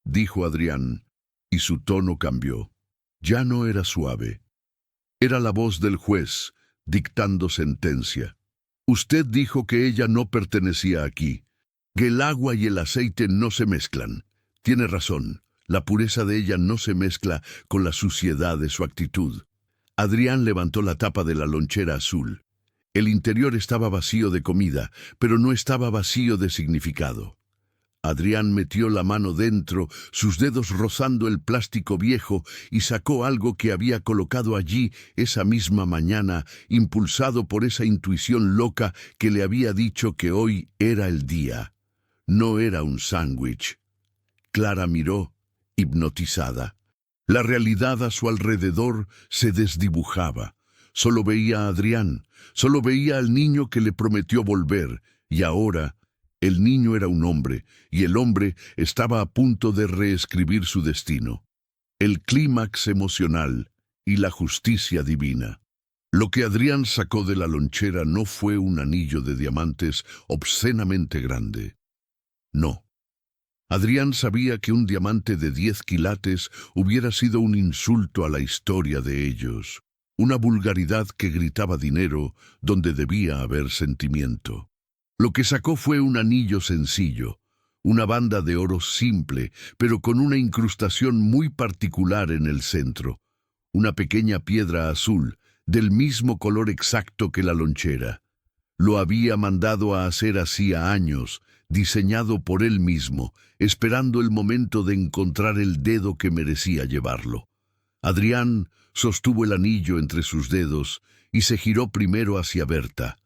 dijo Adrián, y su tono cambió. Ya no era suave. Era la voz del juez, dictando sentencia. «Usted dijo que ella no pertenecía aquí, que el agua y el aceite no se mezclan. Tiene razón, la pureza de ella no se mezcla con la suciedad de su actitud». Adrián levantó la tapa de la lonchera azul. El interior estaba vacío de comida, pero no estaba vacío de significado. Adrián metió la mano dentro, sus dedos rozando el plástico viejo, y sacó algo que había colocado allí esa misma mañana, impulsado por esa intuición loca que le había dicho que hoy era el día. No era un sándwich. Clara miró, hipnotizada. La realidad a su alrededor se desdibujaba. Solo veía a Adrián, solo veía al niño que le prometió volver, y ahora el niño era un hombre, y el hombre estaba a punto de reescribir su destino. El clímax emocional y la justicia divina. Lo que Adrián sacó de la lonchera no fue un anillo de diamantes obscenamente grande. No. Adrián sabía que un diamante de 10 quilates hubiera sido un insulto a la historia de ellos, una vulgaridad que gritaba dinero donde debía haber sentimiento. Lo que sacó fue un anillo sencillo, una banda de oro simple, pero con una incrustación muy particular en el centro, una pequeña piedra azul, del mismo color exacto que la lonchera. Lo había mandado a hacer hacía años, diseñado por él mismo, esperando el momento de encontrar el dedo que merecía llevarlo. Adrián sostuvo el anillo entre sus dedos y se giró primero hacia Berta.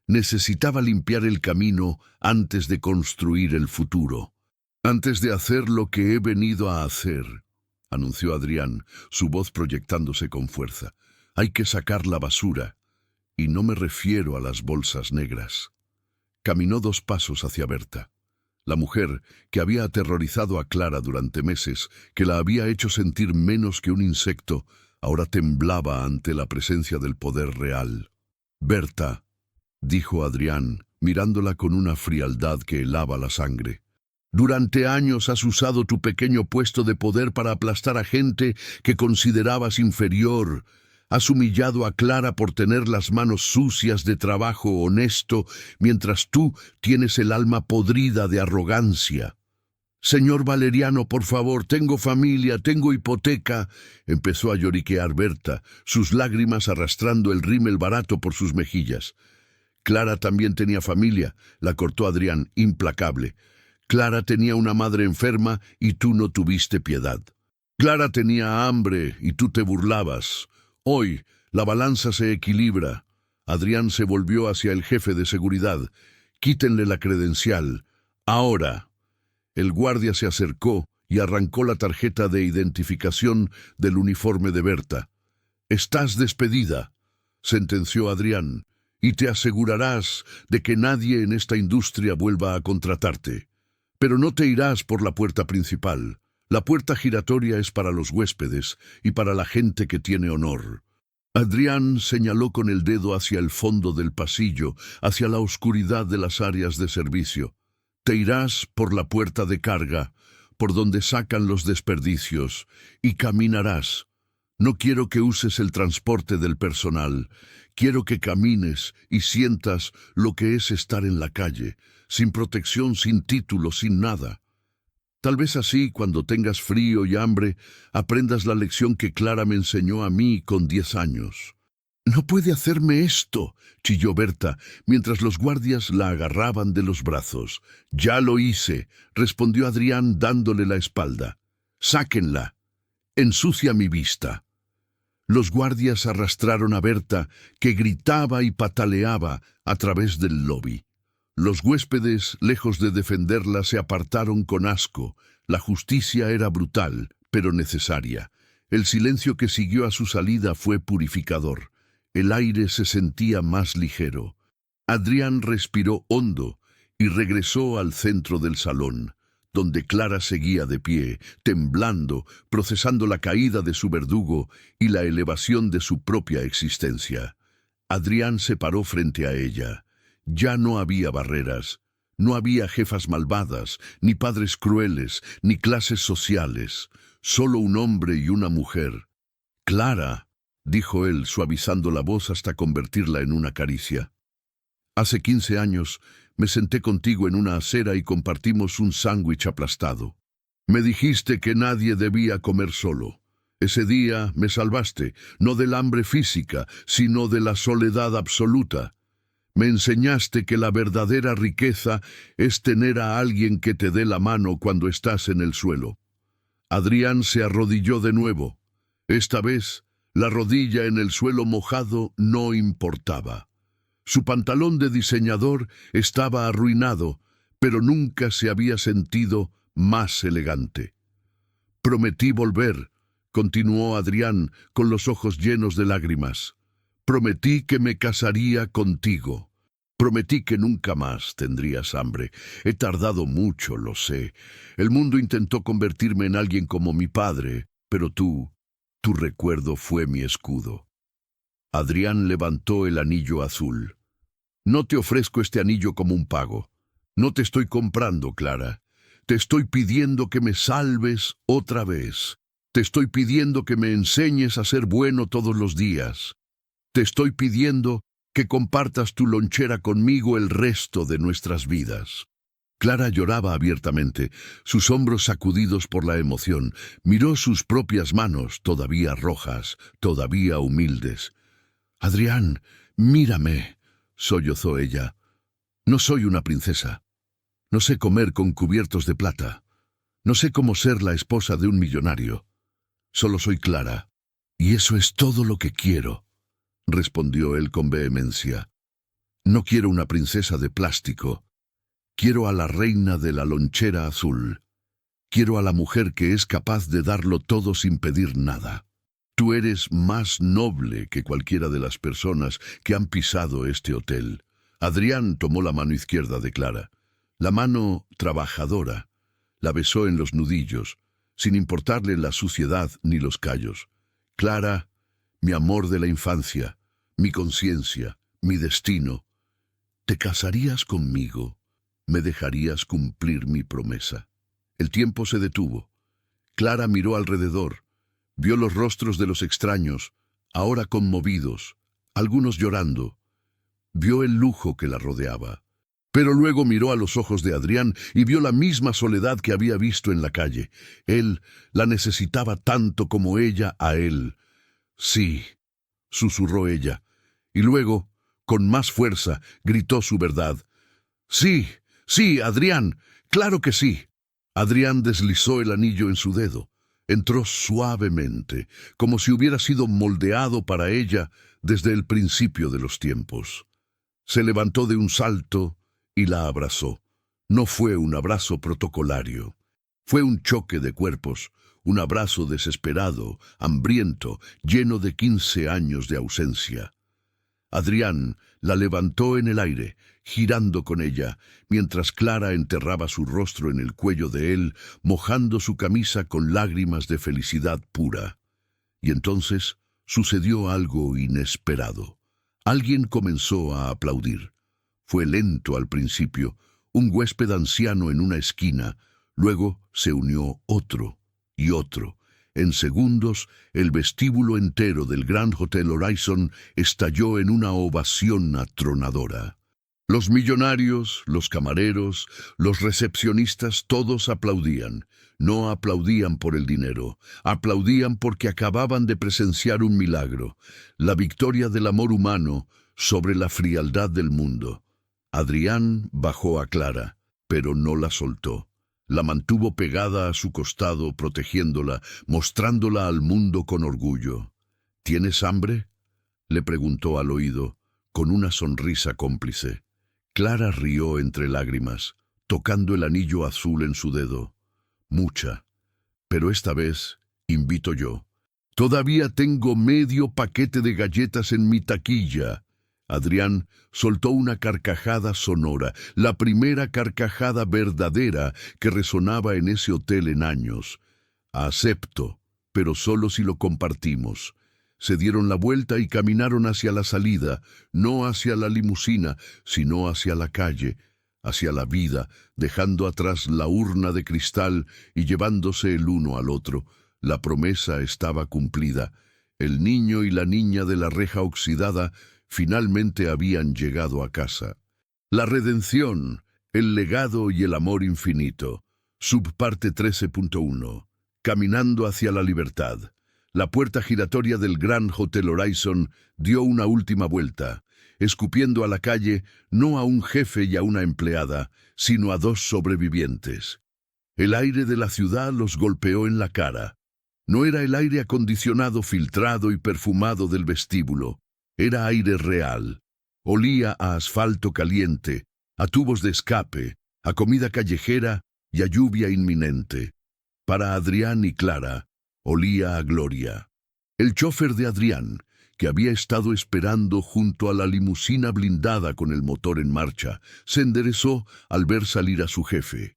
Necesitaba limpiar el camino antes de construir el futuro. «Antes de hacer lo que he venido a hacer», anunció Adrián, su voz proyectándose con fuerza, «hay que sacar la basura, y no me refiero a las bolsas negras». Caminó 2 pasos hacia Berta. La mujer, que había aterrorizado a Clara durante meses, que la había hecho sentir menos que un insecto, ahora temblaba ante la presencia del poder real. «Berta», dijo Adrián, mirándola con una frialdad que helaba la sangre, «durante años has usado tu pequeño puesto de poder para aplastar a gente que considerabas inferior. Has humillado a Clara por tener las manos sucias de trabajo honesto, mientras tú tienes el alma podrida de arrogancia». «Señor Valeriano, por favor, tengo familia, tengo hipoteca», empezó a lloriquear Berta, sus lágrimas arrastrando el rímel barato por sus mejillas. «Clara también tenía familia», la cortó Adrián, implacable. «Clara tenía una madre enferma y tú no tuviste piedad. Clara tenía hambre y tú te burlabas. Hoy la balanza se equilibra». Adrián se volvió hacia el jefe de seguridad. «Quítenle la credencial. Ahora». El guardia se acercó y arrancó la tarjeta de identificación del uniforme de Berta. «Estás despedida», sentenció Adrián, «y te asegurarás de que nadie en esta industria vuelva a contratarte. Pero no te irás por la puerta principal. La puerta giratoria es para los huéspedes y para la gente que tiene honor». Adrián señaló con el dedo hacia el fondo del pasillo, hacia la oscuridad de las áreas de servicio. «Te irás por la puerta de carga, por donde sacan los desperdicios, y caminarás. No quiero que uses el transporte del personal. Quiero que camines y sientas lo que es estar en la calle, sin protección, sin título, sin nada. Tal vez así, cuando tengas frío y hambre, aprendas la lección que Clara me enseñó a mí con 10 años». «No puede hacerme esto», chilló Berta, mientras los guardias la agarraban de los brazos. «Ya lo hice», respondió Adrián dándole la espalda. «Sáquenla. Ensucia mi vista». Los guardias arrastraron a Berta, que gritaba y pataleaba a través del lobby. Los huéspedes, lejos de defenderla, se apartaron con asco. La justicia era brutal, pero necesaria. El silencio que siguió a su salida fue purificador. El aire se sentía más ligero. Adrián respiró hondo y regresó al centro del salón, donde Clara seguía de pie, temblando, procesando la caída de su verdugo y la elevación de su propia existencia. Adrián se paró frente a ella. Ya no había barreras, no había jefas malvadas, ni padres crueles, ni clases sociales, solo un hombre y una mujer. «Clara», dijo él, suavizando la voz hasta convertirla en una caricia. «Hace 15 años me senté contigo en una acera y compartimos un sándwich aplastado. Me dijiste que nadie debía comer solo. Ese día me salvaste, no del hambre física, sino de la soledad absoluta. Me enseñaste que la verdadera riqueza es tener a alguien que te dé la mano cuando estás en el suelo». Adrián se arrodilló de nuevo. Esta vez, la rodilla en el suelo mojado no importaba. Su pantalón de diseñador estaba arruinado, pero nunca se había sentido más elegante. «Prometí volver», continuó Adrián con los ojos llenos de lágrimas. «Prometí que me casaría contigo. Prometí que nunca más tendrías hambre. He tardado mucho, lo sé. El mundo intentó convertirme en alguien como mi padre, pero tu recuerdo fue mi escudo». Adrián levantó el anillo azul. «No te ofrezco este anillo como un pago. No te estoy comprando, Clara. Te estoy pidiendo que me salves otra vez. Te estoy pidiendo que me enseñes a ser bueno todos los días. Te estoy pidiendo que compartas tu lonchera conmigo el resto de nuestras vidas». Clara lloraba abiertamente, sus hombros sacudidos por la emoción. Miró sus propias manos, todavía rojas, todavía humildes. Adrián, mírame, sollozó ella. No soy una princesa. No sé comer con cubiertos de plata. No sé cómo ser la esposa de un millonario. Solo soy Clara. Y eso es todo lo que quiero, respondió él con vehemencia. No quiero una princesa de plástico. Quiero a la reina de la lonchera azul. Quiero a la mujer que es capaz de darlo todo sin pedir nada. Tú eres más noble que cualquiera de las personas que han pisado este hotel. Adrián tomó la mano izquierda de Clara, la mano trabajadora. La besó en los nudillos, sin importarle la suciedad ni los callos. Clara, mi amor de la infancia, mi conciencia, mi destino. ¿Te casarías conmigo? ¿Me dejarías cumplir mi promesa? El tiempo se detuvo. Clara miró alrededor. Vio los rostros de los extraños, ahora conmovidos, algunos llorando. Vio el lujo que la rodeaba. Pero luego miró a los ojos de Adrián y vio la misma soledad que había visto en la calle. Él la necesitaba tanto como ella a él. Sí, susurró ella, y luego, con más fuerza, gritó su verdad. Sí, sí, Adrián, claro que sí. Adrián deslizó el anillo en su dedo. Entró suavemente, como si hubiera sido moldeado para ella desde el principio de los tiempos. Se levantó de un salto y la abrazó. No fue un abrazo protocolario. Fue un choque de cuerpos, un abrazo desesperado, hambriento, lleno de 15 años de ausencia. Adrián la levantó en el aire, girando con ella, mientras Clara enterraba su rostro en el cuello de él, mojando su camisa con lágrimas de felicidad pura. Y entonces sucedió algo inesperado. Alguien comenzó a aplaudir. Fue lento al principio, un huésped anciano en una esquina, luego se unió otro y otro. En segundos, el vestíbulo entero del Grand Hotel Horizon estalló en una ovación atronadora. Los millonarios, los camareros, los recepcionistas, todos aplaudían. No aplaudían por el dinero, aplaudían porque acababan de presenciar un milagro, la victoria del amor humano sobre la frialdad del mundo. Adrián bajó a Clara, pero no la soltó. La mantuvo pegada a su costado, protegiéndola, mostrándola al mundo con orgullo. ¿Tienes hambre?, le preguntó al oído, con una sonrisa cómplice. Clara rió entre lágrimas, tocando el anillo azul en su dedo. Mucha, pero esta vez invito yo. Todavía tengo medio paquete de galletas en mi taquilla. Adrián soltó una carcajada sonora, la primera carcajada verdadera que resonaba en ese hotel en años. Acepto, pero solo si lo compartimos. Se dieron la vuelta y caminaron hacia la salida, no hacia la limusina, sino hacia la calle, hacia la vida, dejando atrás la urna de cristal y llevándose el uno al otro. La promesa estaba cumplida. El niño y la niña de la reja oxidada finalmente habían llegado a casa. La redención, el legado y el amor infinito. Subparte 13.1. Caminando hacia la libertad. La puerta giratoria del Grand Hotel Horizon dio una última vuelta, escupiendo a la calle no a un jefe y a una empleada, sino a dos sobrevivientes. El aire de la ciudad los golpeó en la cara. No era el aire acondicionado, filtrado y perfumado del vestíbulo. Era aire real. Olía a asfalto caliente, a tubos de escape, a comida callejera y a lluvia inminente. Para Adrián y Clara, olía a gloria. El chofer de Adrián, que había estado esperando junto a la limusina blindada con el motor en marcha, se enderezó al ver salir a su jefe.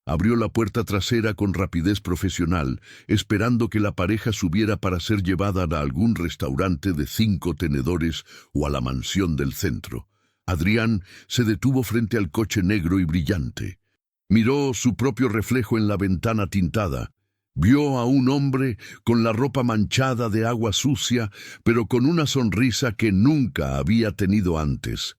Abrió la puerta trasera con rapidez profesional, esperando que la pareja subiera para ser llevada a algún restaurante de 5 tenedores o a la mansión del centro. Adrián se detuvo frente al coche negro y brillante. Miró su propio reflejo en la ventana tintada. Vio a un hombre con la ropa manchada de agua sucia, pero con una sonrisa que nunca había tenido antes.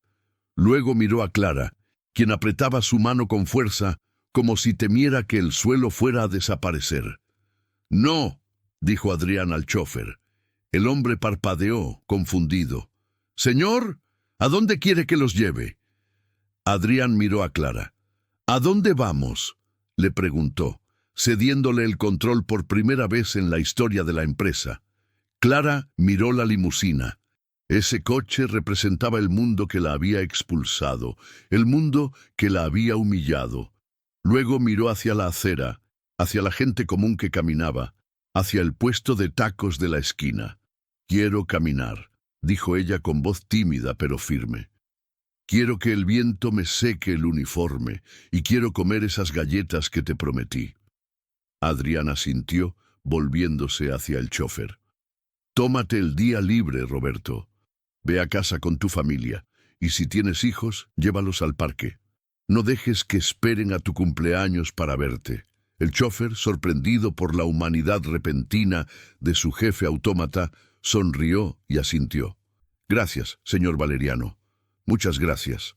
Luego miró a Clara, quien apretaba su mano con fuerza, como si temiera que el suelo fuera a desaparecer. «No», dijo Adrián al chofer. El hombre parpadeó, confundido. «Señor, ¿a dónde quiere que los lleve?» Adrián miró a Clara. «¿A dónde vamos?», le preguntó, cediéndole el control por primera vez en la historia de la empresa. Clara miró la limusina. Ese coche representaba el mundo que la había expulsado, el mundo que la había humillado. Luego miró hacia la acera, hacia la gente común que caminaba, hacia el puesto de tacos de la esquina. «Quiero caminar», dijo ella con voz tímida pero firme. «Quiero que el viento me seque el uniforme y quiero comer esas galletas que te prometí». Adrián asintió, volviéndose hacia el chofer. «Tómate el día libre, Roberto. Ve a casa con tu familia, y si tienes hijos, llévalos al parque. No dejes que esperen a tu cumpleaños para verte». El chofer, sorprendido por la humanidad repentina de su jefe autómata, sonrió y asintió. «Gracias, señor Valeriano. Muchas gracias».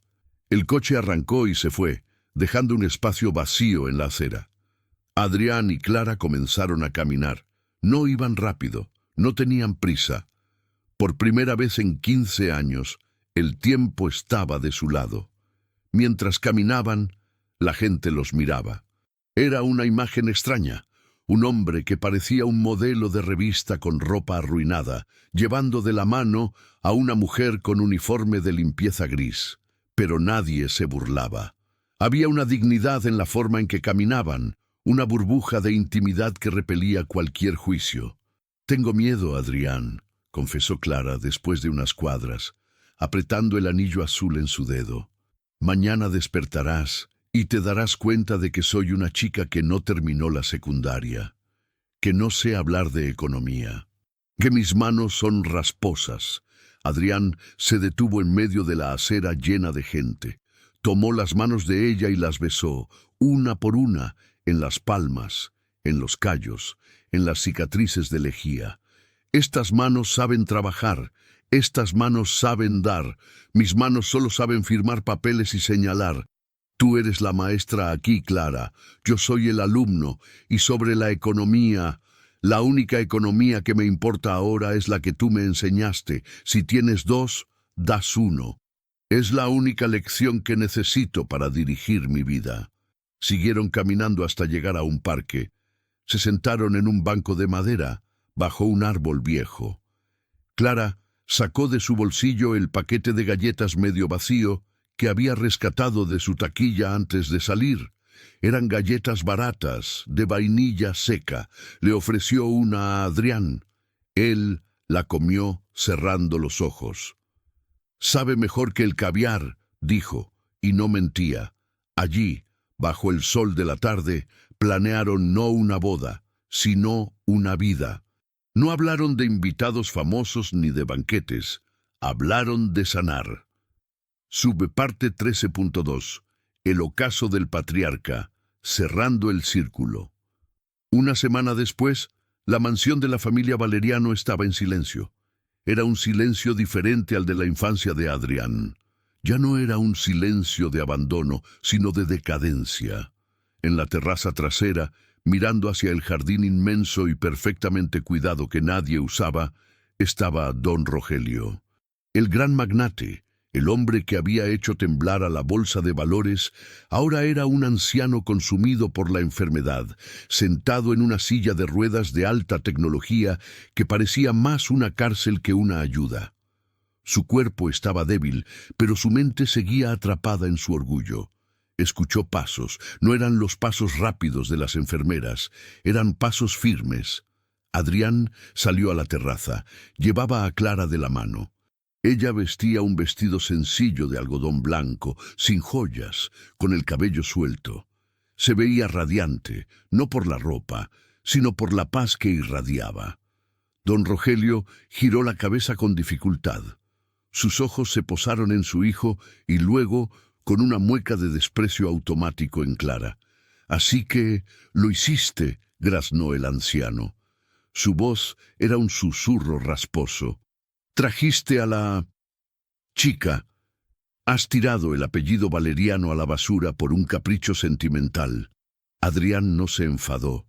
El coche arrancó y se fue, dejando un espacio vacío en la acera. Adrián y Clara comenzaron a caminar. No iban rápido, no tenían prisa. Por primera vez en 15 años, el tiempo estaba de su lado. Mientras caminaban, la gente los miraba. Era una imagen extraña, un hombre que parecía un modelo de revista con ropa arruinada, llevando de la mano a una mujer con uniforme de limpieza gris. Pero nadie se burlaba. Había una dignidad en la forma en que caminaban, una burbuja de intimidad que repelía cualquier juicio. «Tengo miedo, Adrián», confesó Clara después de unas cuadras, apretando el anillo azul en su dedo. «Mañana despertarás y te darás cuenta de que soy una chica que no terminó la secundaria, que no sé hablar de economía, que mis manos son rasposas». Adrián se detuvo en medio de la acera llena de gente. Tomó las manos de ella y las besó, una por una, en las palmas, en los callos, en las cicatrices de lejía. «Estas manos saben trabajar, estas manos saben dar, mis manos solo saben firmar papeles y señalar. Tú eres la maestra aquí, Clara, yo soy el alumno, y sobre la economía, la única economía que me importa ahora es la que tú me enseñaste. Si tienes 2, das 1. Es la única lección que necesito para dirigir mi vida». Siguieron caminando hasta llegar a un parque. Se sentaron en un banco de madera, bajo un árbol viejo. Clara sacó de su bolsillo el paquete de galletas medio vacío que había rescatado de su taquilla antes de salir. Eran galletas baratas, de vainilla seca. Le ofreció una a Adrián. Él la comió cerrando los ojos. «Sabe mejor que el caviar», dijo, y no mentía. Allí, bajo el sol de la tarde, planearon no una boda, sino una vida. No hablaron de invitados famosos ni de banquetes. Hablaron de sanar. Subparte 13.2. El ocaso del patriarca, cerrando el círculo. Una semana después, la mansión de la familia Valeriano estaba en silencio. Era un silencio diferente al de la infancia de Adrián. Ya no era un silencio de abandono, sino de decadencia. En la terraza trasera, mirando hacia el jardín inmenso y perfectamente cuidado que nadie usaba, estaba don Rogelio. El gran magnate, el hombre que había hecho temblar a la bolsa de valores, ahora era un anciano consumido por la enfermedad, sentado en una silla de ruedas de alta tecnología que parecía más una cárcel que una ayuda. Su cuerpo estaba débil, pero su mente seguía atrapada en su orgullo. Escuchó pasos. No eran los pasos rápidos de las enfermeras, eran pasos firmes. Adrián salió a la terraza. Llevaba a Clara de la mano. Ella vestía un vestido sencillo de algodón blanco, sin joyas, con el cabello suelto. Se veía radiante, no por la ropa, sino por la paz que irradiaba. Don Rogelio giró la cabeza con dificultad. Sus ojos se posaron en su hijo y luego, con una mueca de desprecio automático en Clara. «Así que lo hiciste», graznó el anciano. Su voz era un susurro rasposo. «Trajiste a la chica. Has tirado el apellido Valeriano a la basura por un capricho sentimental». Adrián no se enfadó.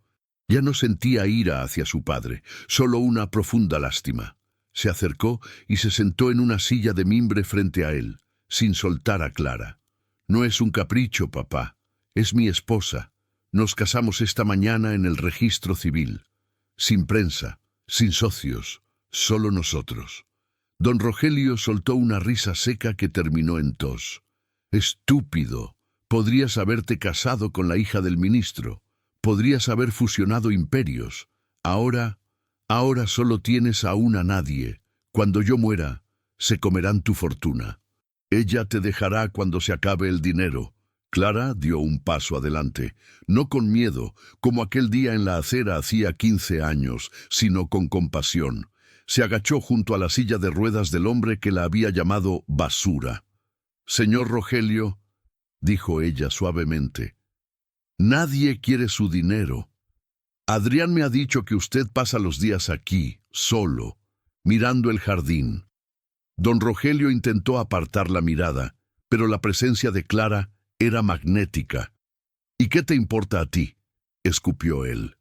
Ya no sentía ira hacia su padre, solo una profunda lástima. Se acercó y se sentó en una silla de mimbre frente a él, sin soltar a Clara. No es un capricho, papá. Es mi esposa. Nos casamos esta mañana en el registro civil. Sin prensa, sin socios, solo nosotros. Don Rogelio soltó una risa seca que terminó en tos. Estúpido. Podrías haberte casado con la hija del ministro. Podrías haber fusionado imperios. Ahora solo tienes a una nadie. Cuando yo muera, se comerán tu fortuna. Ella te dejará cuando se acabe el dinero. Clara dio un paso adelante, no con miedo, como aquel día en la acera hacía 15 años, sino con compasión. Se agachó junto a la silla de ruedas del hombre que la había llamado basura. «Señor Rogelio», dijo ella suavemente, «nadie quiere su dinero. Adrián me ha dicho que usted pasa los días aquí, solo, mirando el jardín». Don Rogelio intentó apartar la mirada, pero la presencia de Clara era magnética. «¿Y qué te importa a ti?», escupió él.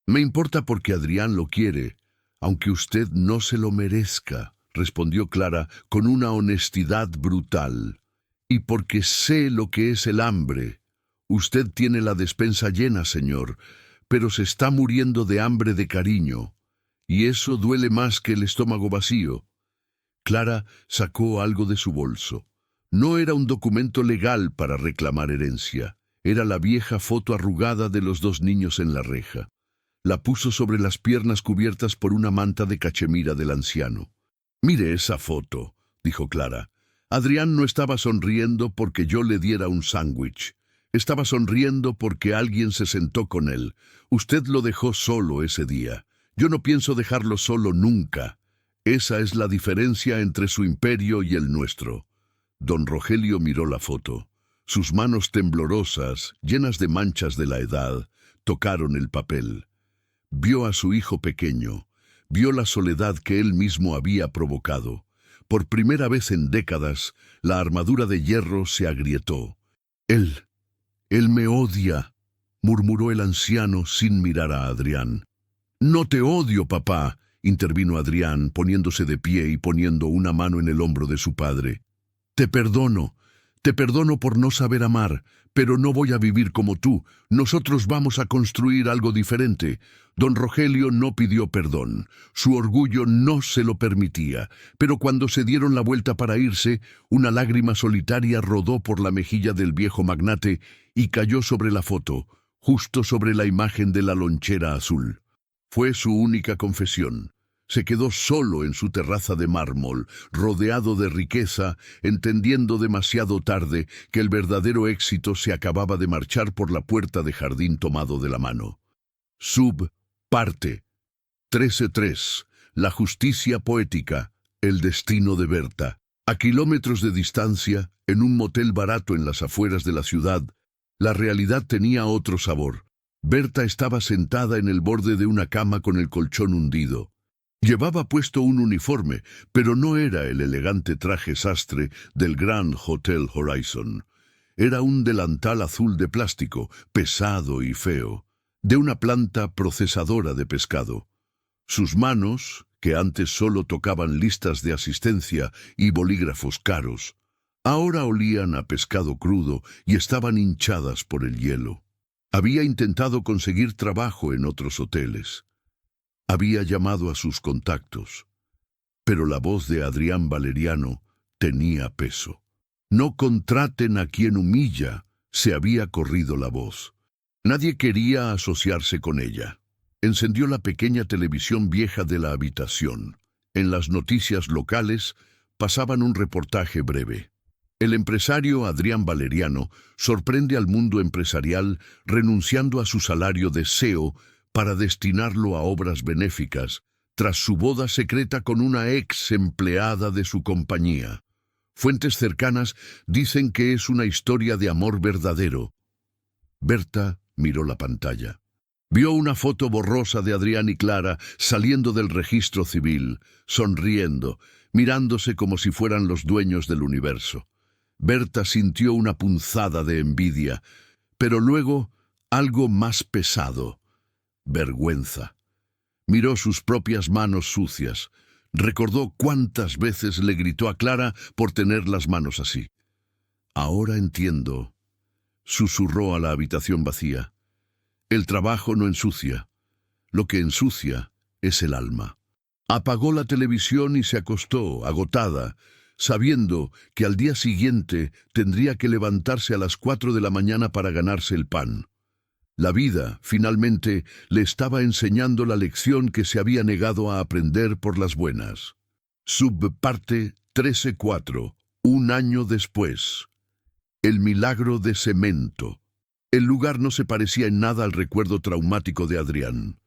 «Me importa porque Adrián lo quiere, aunque usted no se lo merezca», respondió Clara con una honestidad brutal. «Y porque sé lo que es el hambre. Usted tiene la despensa llena, señor, pero se está muriendo de hambre de cariño, y eso duele más que el estómago vacío». Clara sacó algo de su bolso. No era un documento legal para reclamar herencia. Era la vieja foto arrugada de los dos niños en la reja. La puso sobre las piernas cubiertas por una manta de cachemira del anciano. «Mire esa foto», dijo Clara. «Adrián no estaba sonriendo porque yo le diera un sándwich. Estaba sonriendo porque alguien se sentó con él. Usted lo dejó solo ese día. Yo no pienso dejarlo solo nunca. Esa es la diferencia entre su imperio y el nuestro». Don Rogelio miró la foto. Sus manos temblorosas, llenas de manchas de la edad, tocaron el papel. Vio a su hijo pequeño, vio la soledad que él mismo había provocado. Por primera vez en décadas, la armadura de hierro se agrietó. Él me odia», murmuró el anciano sin mirar a Adrián. «No te odio, papá», intervino Adrián, poniéndose de pie y poniendo una mano en el hombro de su padre. Te perdono por no saber amar, pero no voy a vivir como tú. Nosotros vamos a construir algo diferente». Don Rogelio no pidió perdón. Su orgullo no se lo permitía, pero cuando se dieron la vuelta para irse, una lágrima solitaria rodó por la mejilla del viejo magnate y cayó sobre la foto, justo sobre la imagen de la lonchera azul. Fue su única confesión. Se quedó solo en su terraza de mármol, rodeado de riqueza, entendiendo demasiado tarde que el verdadero éxito se acababa de marchar por la puerta de jardín tomado de la mano. Parte 13.3. La justicia poética, el destino de Berta. A kilómetros de distancia, en un motel barato en las afueras de la ciudad, la realidad tenía otro sabor. Berta estaba sentada en el borde de una cama con el colchón hundido. Llevaba puesto un uniforme, pero no era el elegante traje sastre del Grand Hotel Horizon. Era un delantal azul de plástico, pesado y feo, de una planta procesadora de pescado. Sus manos, que antes solo tocaban listas de asistencia y bolígrafos caros, ahora olían a pescado crudo y estaban hinchadas por el hielo. Había intentado conseguir trabajo en otros hoteles. Había llamado a sus contactos, pero la voz de Adrián Valeriano tenía peso. «No contraten a quien humilla», se había corrido la voz. Nadie quería asociarse con ella. Encendió la pequeña televisión vieja de la habitación. En las noticias locales pasaban un reportaje breve. El empresario Adrián Valeriano sorprende al mundo empresarial renunciando a su salario de CEO para destinarlo a obras benéficas, tras su boda secreta con una ex empleada de su compañía. Fuentes cercanas dicen que es una historia de amor verdadero. Berta miró la pantalla. Vio una foto borrosa de Adrián y Clara saliendo del registro civil, sonriendo, mirándose como si fueran los dueños del universo. Berta sintió una punzada de envidia, pero luego algo más pesado. Vergüenza. Miró sus propias manos sucias, Recordó cuántas veces le gritó a Clara por tener las manos así. Ahora entiendo, susurró a la habitación vacía. El trabajo no ensucia. Lo que ensucia es el alma. Apagó la televisión y se acostó, agotada, sabiendo que al día siguiente tendría que levantarse a las 4 de la mañana para ganarse el pan. La vida, finalmente, le estaba enseñando la lección que se había negado a aprender por las buenas. Subparte 13.4. Un año después. El milagro de cemento. El lugar no se parecía en nada al recuerdo traumático de Adrián.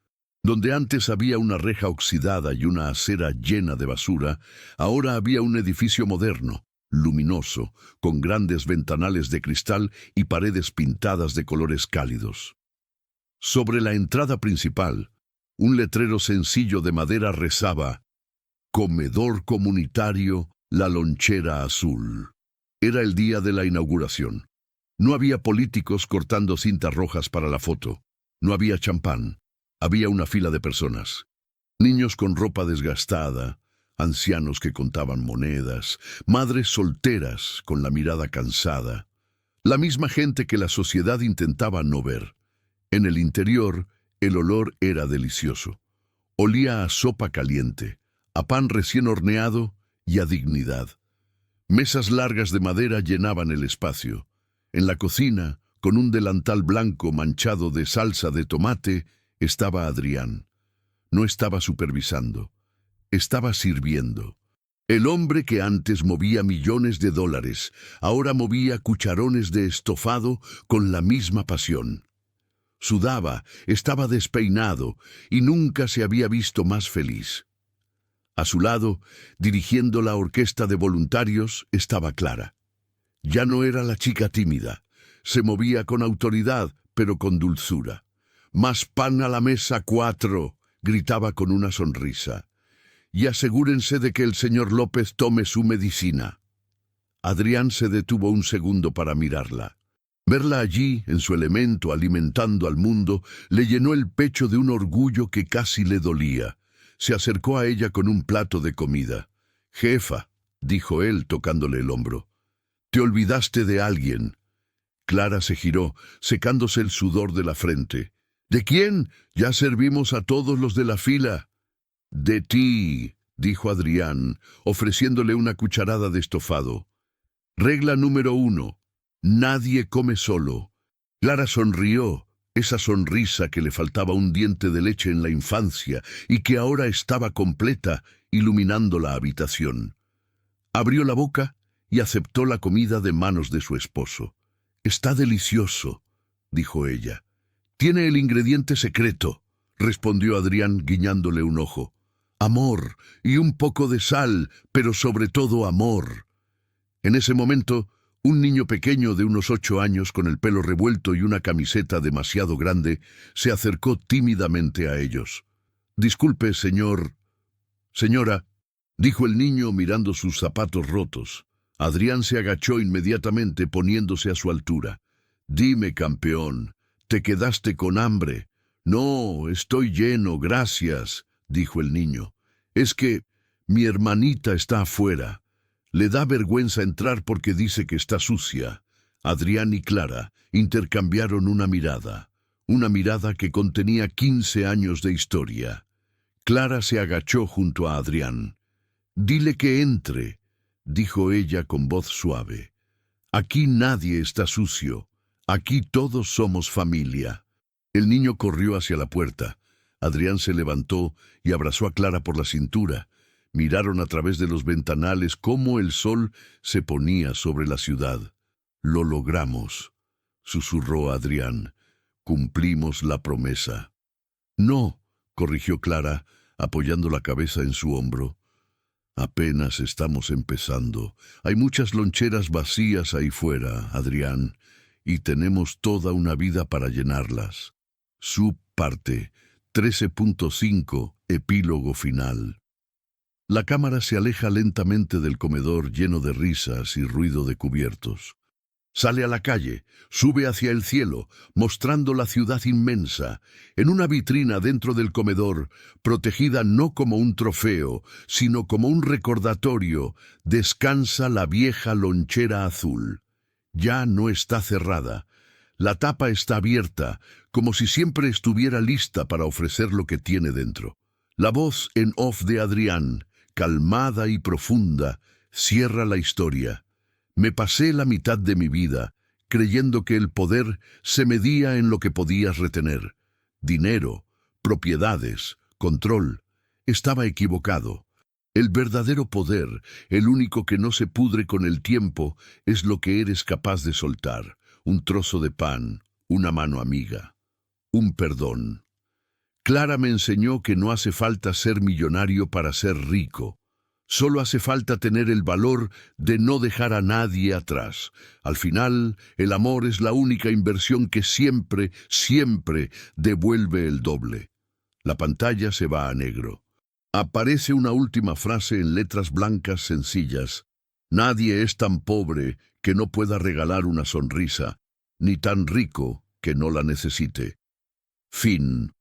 Donde antes había una reja oxidada y una acera llena de basura, ahora había un edificio moderno, luminoso, con grandes ventanales de cristal y paredes pintadas de colores cálidos. Sobre la entrada principal, un letrero sencillo de madera rezaba: Comedor comunitario La Lonchera Azul. Era el día de la inauguración. No había políticos cortando cintas rojas para la foto. No había champán. Había una fila de personas. Niños con ropa desgastada, ancianos que contaban monedas, madres solteras con la mirada cansada. La misma gente que la sociedad intentaba no ver. En el interior, el olor era delicioso. Olía a sopa caliente, a pan recién horneado y a dignidad. Mesas largas de madera llenaban el espacio. En la cocina, con un delantal blanco manchado de salsa de tomate, estaba Adrián. No estaba supervisando, estaba sirviendo. El hombre que antes movía millones de dólares, ahora movía cucharones de estofado con la misma pasión. Sudaba, estaba despeinado y nunca se había visto más feliz. A su lado, dirigiendo la orquesta de voluntarios, estaba Clara. Ya no era la chica tímida. Se movía con autoridad, pero con dulzura. «Más pan a la mesa 4», gritaba con una sonrisa. «Y asegúrense de que el señor López tome su medicina». Adrián se detuvo un segundo para mirarla. Verla allí, en su elemento, alimentando al mundo, le llenó el pecho de un orgullo que casi le dolía. Se acercó a ella con un plato de comida. «Jefa», dijo él, tocándole el hombro. «Te olvidaste de alguien». Clara se giró, secándose el sudor de la frente. «¿De quién? Ya servimos a todos los de la fila». «De ti», dijo Adrián, ofreciéndole una cucharada de estofado. «Regla número 1. Nadie come solo». Clara sonrió, esa sonrisa que le faltaba un diente de leche en la infancia y que ahora estaba completa, iluminando la habitación. Abrió la boca y aceptó la comida de manos de su esposo. «Está delicioso», dijo ella. «Tiene el ingrediente secreto», respondió Adrián guiñándole un ojo. «Amor y un poco de sal, pero sobre todo amor». En ese momento, un niño pequeño de unos 8 años con el pelo revuelto y una camiseta demasiado grande se acercó tímidamente a ellos. «Disculpe, señor». «Señora», dijo el niño mirando sus zapatos rotos. Adrián se agachó inmediatamente poniéndose a su altura. «Dime, campeón, ¿te quedaste con hambre?» «No, estoy lleno, gracias», dijo el niño. «Es que mi hermanita está afuera. Le da vergüenza entrar porque dice que está sucia». Adrián y Clara intercambiaron una mirada que contenía 15 años de historia. Clara se agachó junto a Adrián. «Dile que entre», dijo ella con voz suave. «Aquí nadie está sucio. Aquí todos somos familia». El niño corrió hacia la puerta. Adrián se levantó y abrazó a Clara por la cintura. Miraron a través de los ventanales cómo el sol se ponía sobre la ciudad. «Lo logramos», susurró Adrián. «Cumplimos la promesa». «No», corrigió Clara, apoyando la cabeza en su hombro. «Apenas estamos empezando. Hay muchas loncheras vacías ahí fuera, Adrián, y tenemos toda una vida para llenarlas». Subparte 13.5. Epílogo final. La cámara se aleja lentamente del comedor lleno de risas y ruido de cubiertos. Sale a la calle, sube hacia el cielo, mostrando la ciudad inmensa, en una vitrina dentro del comedor, protegida no como un trofeo, sino como un recordatorio, descansa la vieja lonchera azul. Ya no está cerrada. La tapa está abierta, como si siempre estuviera lista para ofrecer lo que tiene dentro. La voz en off de Adrián, calmada y profunda, cierra la historia. Me pasé la mitad de mi vida creyendo que el poder se medía en lo que podías retener. Dinero, propiedades, control. Estaba equivocado. El verdadero poder, el único que no se pudre con el tiempo, es lo que eres capaz de soltar. Un trozo de pan, una mano amiga, un perdón. Clara me enseñó que no hace falta ser millonario para ser rico. Solo hace falta tener el valor de no dejar a nadie atrás. Al final, el amor es la única inversión que siempre, siempre devuelve el doble. La pantalla se va a negro. Aparece una última frase en letras blancas sencillas. Nadie es tan pobre que no pueda regalar una sonrisa, ni tan rico que no la necesite. Fin.